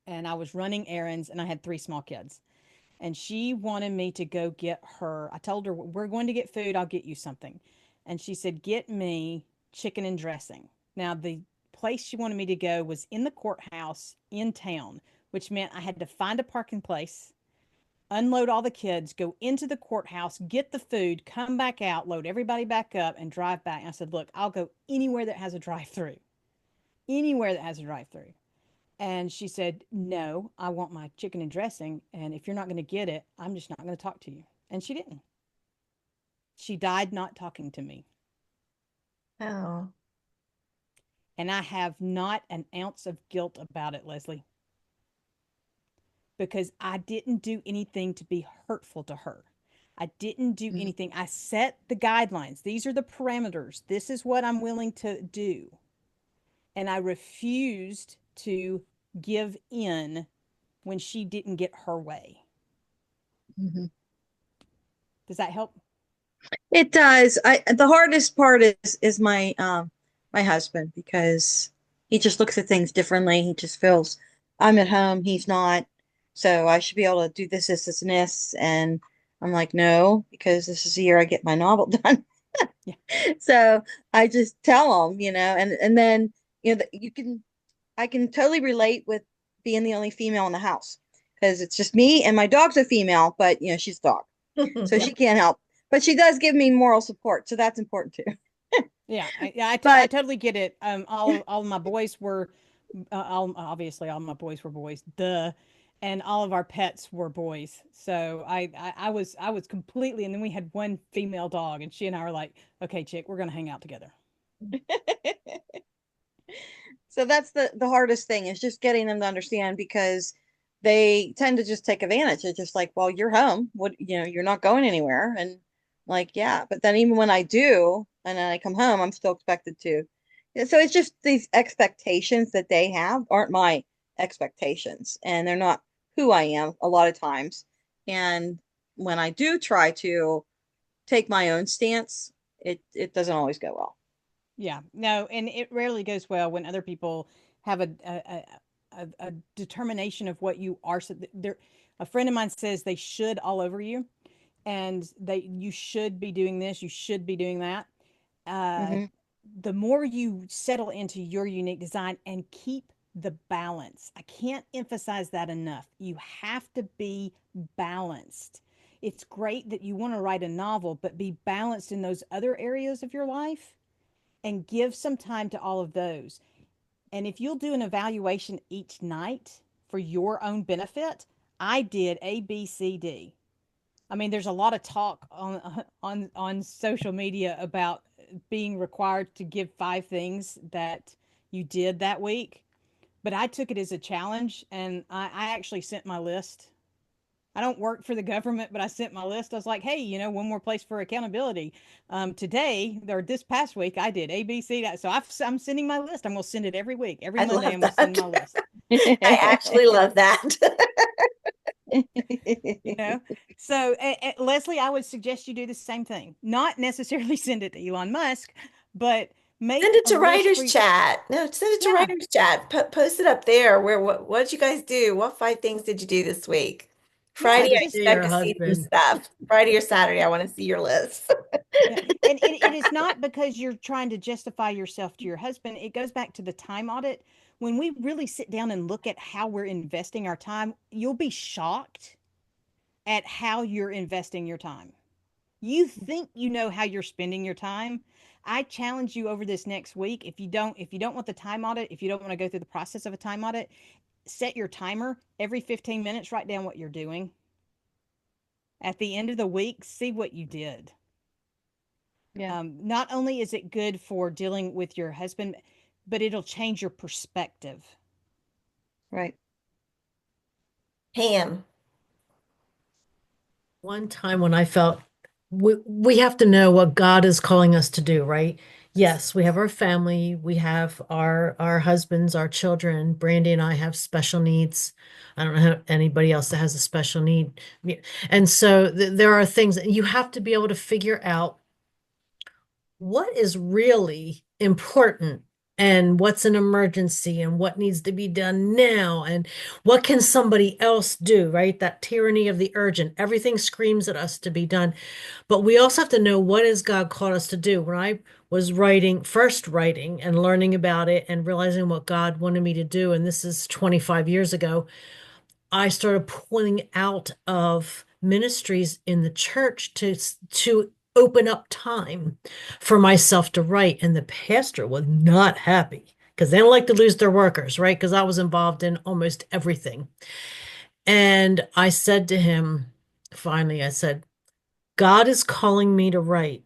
and I was running errands and I had three small kids. And she wanted me to go get her. I told her, we're going to get food. I'll get you something. And she said, get me chicken and dressing. Now, the place she wanted me to go was in the courthouse in town, which meant I had to find a parking place, unload all the kids, go into the courthouse, get the food, come back out, load everybody back up, and drive back. And I said, look, I'll go anywhere that has a drive-through, anywhere that has a drive-through. And she said, no, I want my chicken and dressing. And if you're not going to get it, I'm just not going to talk to you. And she didn't. She died not talking to me. Oh. And I have not an ounce of guilt about it, Leslie, because I didn't do anything to be hurtful to her. I didn't do anything. I set the guidelines. These are the parameters. This is what I'm willing to do. And I refused to give in when she didn't get her way. Mm-hmm. Does that help? It does. The hardest part is my husband, because he just looks at things differently. He just feels I'm at home, he's not, so I should be able to do this, and this. And I'm like, no, because this is the year I get my novel done. Yeah. So I just tell him, and then I can totally relate with being the only female in the house, because it's just me and my dog's a female, but she's a dog, so she can't help. But she does give me moral support, so that's important too. Yeah, I But totally get it. All of my boys were, obviously all my boys were boys, duh, and all of our pets were boys. So I was completely, and then we had one female dog, and she and I were like, okay, chick, we're gonna hang out together. so that's the hardest thing, is just getting them to understand, because they tend to just take advantage. It's just like, well, you're home. What, you're not going anywhere. And like, yeah, but then even when I do, and then I come home, I'm still expected to. Yeah, so it's just these expectations that they have aren't my expectations, and they're not who I am a lot of times. And when I do try to take my own stance, it doesn't always go well. Yeah, no, and it rarely goes well when other people have a determination of what you are. So there, a friend of mine says they should all over you, and you should be doing this, you should be doing that. Uh, Hmm. the more you settle into your unique design and keep the balance, I can't emphasize that enough. You have to be balanced. It's great that you want to write a novel, but be balanced in those other areas of your life and give some time to all of those. And if you'll do an evaluation each night for your own benefit, I did A, B, C, D. I mean, there's a lot of talk on social media about being required to give 5 things that you did that week, but I took it as a challenge, and I actually sent my list. I don't work for the government, but I sent my list. I was like, hey, one more place for accountability. Today, or this past week, I did A, B, C. So I'm sending my list. I'm going to send it every week. Every I Monday, love I'm going to send that. my list. I actually love that. You know, so Leslie, I would suggest you do the same thing. Not necessarily send it to Elon Musk, but Send make it a to list Writers for Chat. No, send it to yeah, Writers Chat. Post it up there. What did you guys do? What 5 things did you do this week? yeah, Friday, I just To expect your to see some husband. stuff. Friday or Saturday, I want to see your list. yeah. And it is not because you're trying to justify yourself to your husband. It goes back to the time audit. When we really sit down and look at how we're investing our time, you'll be shocked at how you're investing your time. You think you know how you're spending your time. I challenge you over this next week. If you don't want the time audit, if you don't want to go through the process of a time audit, set your timer every 15 minutes, write down what you're doing. At the end of the week, see what you did. Yeah, Not only is it good for dealing with your husband, but it'll change your perspective. right. Pam. One time when I felt we have to know what God is calling us to do, right? Yes, we have our family, we have our husbands, our children. Brandy and I have special needs. I don't know anybody else that has a special need. And so there are things that you have to be able to figure out what is really important and what's an emergency and what needs to be done now and what can somebody else do, right? That tyranny of the urgent. Everything screams at us to be done. But we also have to know what has God called us to do. When I was first writing and learning about it and realizing what God wanted me to do, and this is 25 years ago, I started pulling out of ministries in the church to open up time for myself to write. And the pastor was not happy because they don't like to lose their workers, right? Because I was involved in almost everything. And I said to him, finally, I said, God is calling me to write.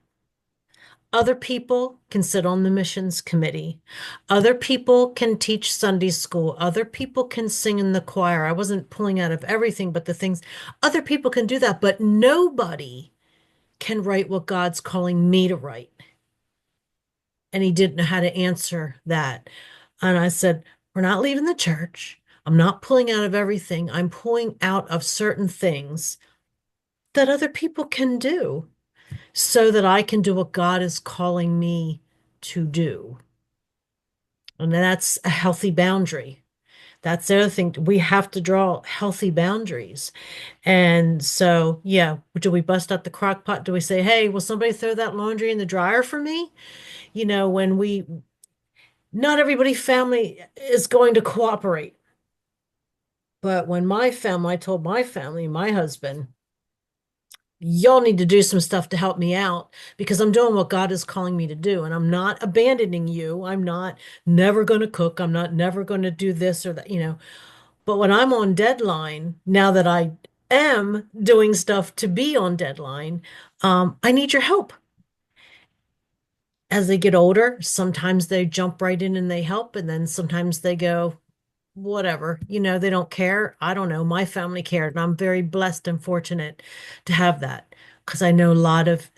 Other people can sit on the missions committee. Other people can teach Sunday school. Other people can sing in the choir. I wasn't pulling out of everything, but the things other people can do that, but nobody can write what God's calling me to write. And he didn't know how to answer that. And I said, we're not leaving the church. I'm not pulling out of everything. I'm pulling out of certain things that other people can do so that I can do what God is calling me to do. And that's a healthy boundary. That's the other thing. We have to draw healthy boundaries. And so, yeah, do we bust out the crock pot? Do we say, hey, will somebody throw that laundry in the dryer for me? Not everybody family is going to cooperate. But when I told my family, my husband, y'all need to do some stuff to help me out because I'm doing what God is calling me to do. And I'm not abandoning you. I'm not never going to cook. I'm not never going to do this or that. But when I'm on deadline, now that I am doing stuff to be on deadline, I need your help. As they get older, sometimes they jump right in and they help. And then sometimes they go, whatever, they don't care. I don't know. My family cared. And I'm very blessed and fortunate to have that because I know a lot of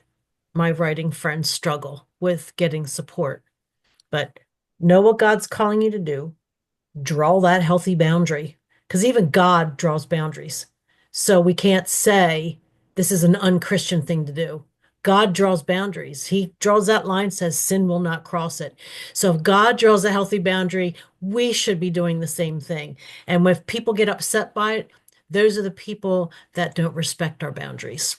my writing friends struggle with getting support. But know what God's calling you to do. Draw that healthy boundary because even God draws boundaries. So we can't say this is an unchristian thing to do. God draws boundaries. He draws that line, says sin will not cross it. So if God draws a healthy boundary, we should be doing the same thing. And if people get upset by it, those are the people that don't respect our boundaries.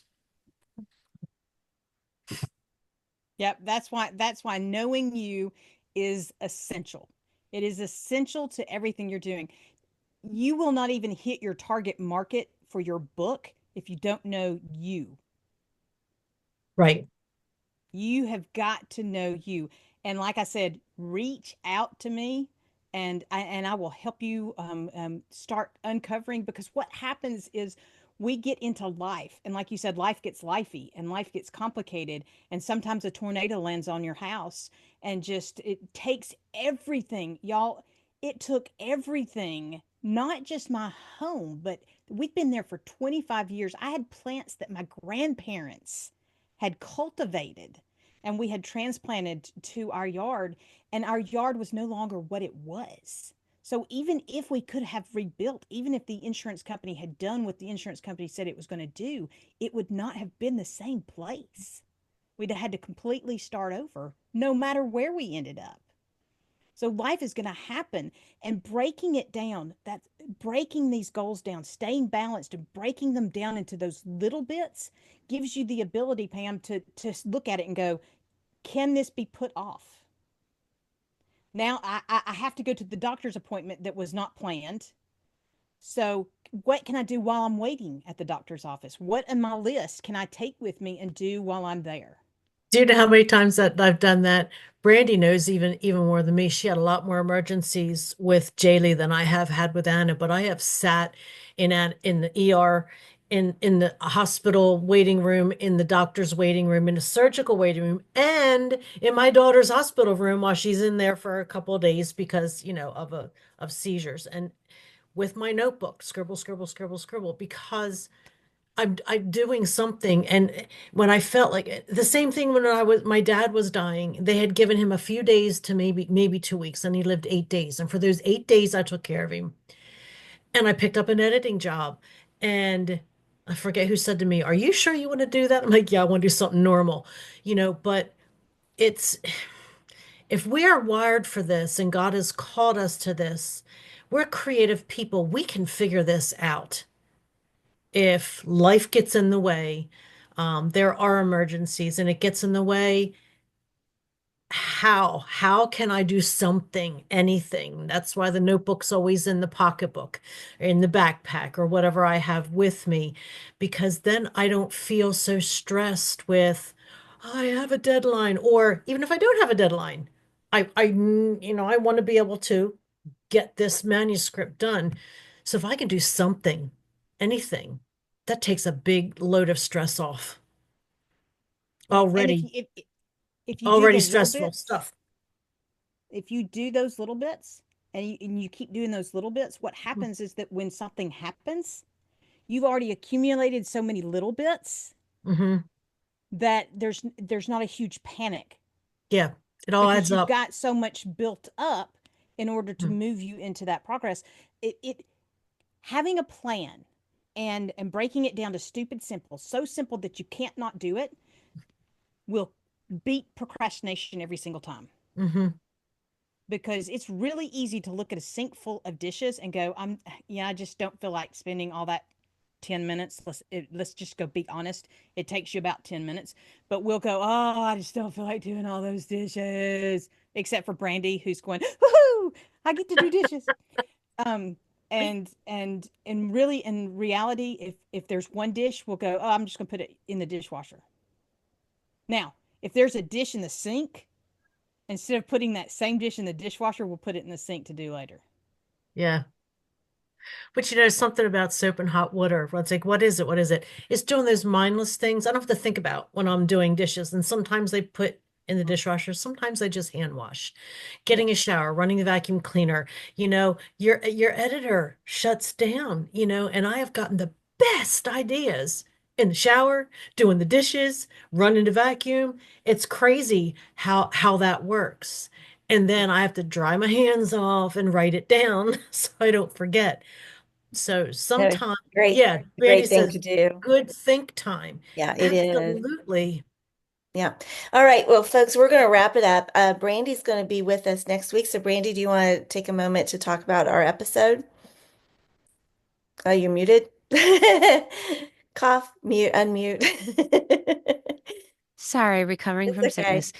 Yep, that's why knowing you is essential. It is essential to everything you're doing. You will not even hit your target market for your book if you don't know you. Right. You have got to know you. And like I said, reach out to me and I will help you start uncovering, because what happens is we get into life. And like you said, life gets lifey and life gets complicated. And sometimes a tornado lands on your house and just it takes everything. Y'all, it took everything, not just my home, but we've been there for 25 years. I had plants that my grandparents had cultivated and we had transplanted to our yard, and our yard was no longer what it was. So even if we could have rebuilt, even if the insurance company had done what the insurance company said it was going to do, it would not have been the same place. We'd have had to completely start over, no matter where we ended up. So life is going to happen, and breaking it down, that's breaking these goals down, staying balanced and breaking them down into those little bits gives you the ability, Pam, to look at it and go, can this be put off? Now I have to go to the doctor's appointment that was not planned. So what can I do while I'm waiting at the doctor's office? What in my list can I take with me and do while I'm there? Do you know how many times that I've done that? Brandy knows even more than me. She had a lot more emergencies with Jaylee than I have had with Anna, but I have sat in the ER, in the hospital waiting room, in the doctor's waiting room, in the surgical waiting room, and in my daughter's hospital room while she's in there for a couple of days because, of seizures. And with my notebook, scribble, scribble, scribble, scribble, because I'm doing something. And when I felt like the same thing when my dad was dying, they had given him a few days to maybe 2 weeks, and he lived 8 days. And for those 8 days, I took care of him. And I picked up an editing job. And I forget who said to me, "Are you sure you want to do that?" I'm like, "Yeah, I want to do something normal, but it's if we are wired for this and God has called us to this, we're creative people. We can figure this out. If life gets in the way, there are emergencies and it gets in the way, how can I do something, anything? That's why the notebook's always in the pocketbook, or in the backpack, or whatever I have with me, because then I don't feel so stressed with, I have a deadline, or even if I don't have a deadline, I want to be able to get this manuscript done. So if I can do something, anything, that takes a big load of stress off. Yep. And if Already, you if you do already the little stressful bits, stuff. if you do those little bits and you keep doing those little bits, what happens is that when something happens, you've already accumulated so many little bits Mm-hmm. that there's not a huge panic, Yeah, it all because adds you've up. got so much built up in order to Mm. move you into that progress. It having a plan and breaking it down to stupid simple, so simple that you can't not do it, will beat procrastination every single time. Mm-hmm. Because it's really easy to look at a sink full of dishes and go, I just don't feel like spending all that 10 minutes. Let's just go be honest. It takes you about 10 minutes, but we'll go, oh, I just don't feel like doing all those dishes, except for Brandy, who's going, woohoo, I get to do dishes. Um, and really in reality, if there's one dish, we'll go, oh, I'm just gonna put it in the dishwasher. Now, if there's a dish in the sink, instead of putting that same dish in the dishwasher, we'll put it in the sink to do later. Yeah. But something about soap and hot water. It's like, what is it? What is it? It's doing those mindless things I don't have to think about when I'm doing dishes. And sometimes they put in the dishwasher. Sometimes I just hand wash. Getting a Yes. shower, running the vacuum cleaner. Your editor shuts down, and I have gotten the best ideas in the shower, doing the dishes, running the vacuum. It's crazy how that works. And then Yep. I have to dry my hands off and write it down so I don't forget. So No, sometimes, great, yeah, Brandy great thing says to do. good think time. Yeah, it is. Absolutely. Yeah. All right. Well, folks, we're going to wrap it up. Brandy's going to be with us next week. So, Brandy, do you want to take a moment to talk about our episode? Oh, you're muted. Cough, mute, unmute. Sorry, recovering It's from okay. sickness.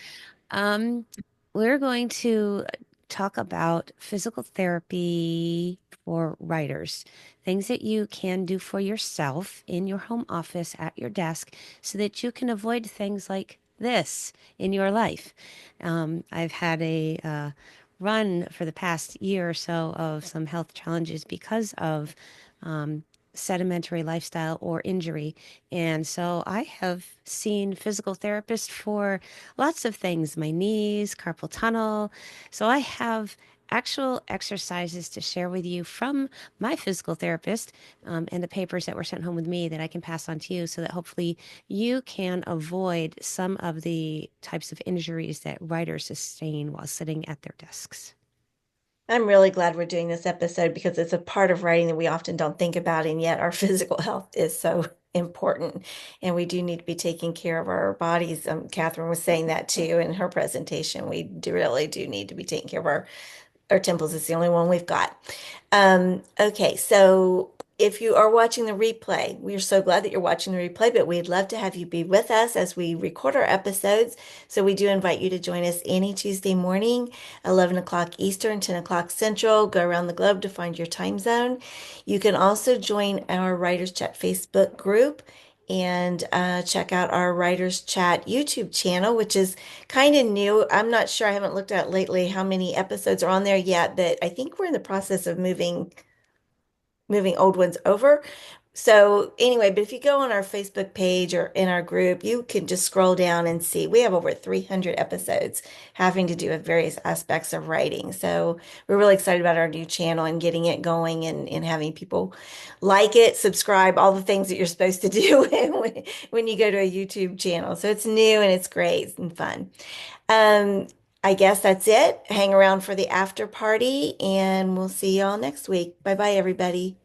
Um, we're going to talk about physical therapy for writers, things that you can do for yourself in your home office at your desk so that you can avoid things like this in your life. I've had a run for the past year or so of some health challenges because of um, sedimentary lifestyle or injury. And so I have seen physical therapists for lots of things, my knees, carpal tunnel. So I have actual exercises to share with you from my physical therapist and the papers that were sent home with me that I can pass on to you so that hopefully you can avoid some of the types of injuries that writers sustain while sitting at their desks. I'm really glad we're doing this episode because it's a part of writing that we often don't think about, and yet our physical health is so important, and we do need to be taking care of our bodies. Kathryn was saying that too in her presentation. We really do need to be taking care of our temples. Is the only one we've got. Okay, so if you are watching the replay, we are so glad that you're watching the replay, but we'd love to have you be with us as we record our episodes. So we do invite you to join us any Tuesday morning, 11 o'clock Eastern, 10 o'clock Central. Go around the globe to find your time zone. You can also join our Writers Chat Facebook group and check out our Writers Chat YouTube channel, which is kind of new. I'm not sure. I haven't looked at lately how many episodes are on there yet, but I think we're in the process of moving old ones over. So anyway, but if you go on our Facebook page or in our group, you can just scroll down and see we have over 300 episodes having to do with various aspects of writing. So we're really excited about our new channel and getting it going and having people like it, subscribe, all the things that you're supposed to do when you go to a YouTube channel. So it's new and it's great and fun. Um, I guess that's it. Hang around for the after party and we'll see y'all next week. Bye bye, everybody.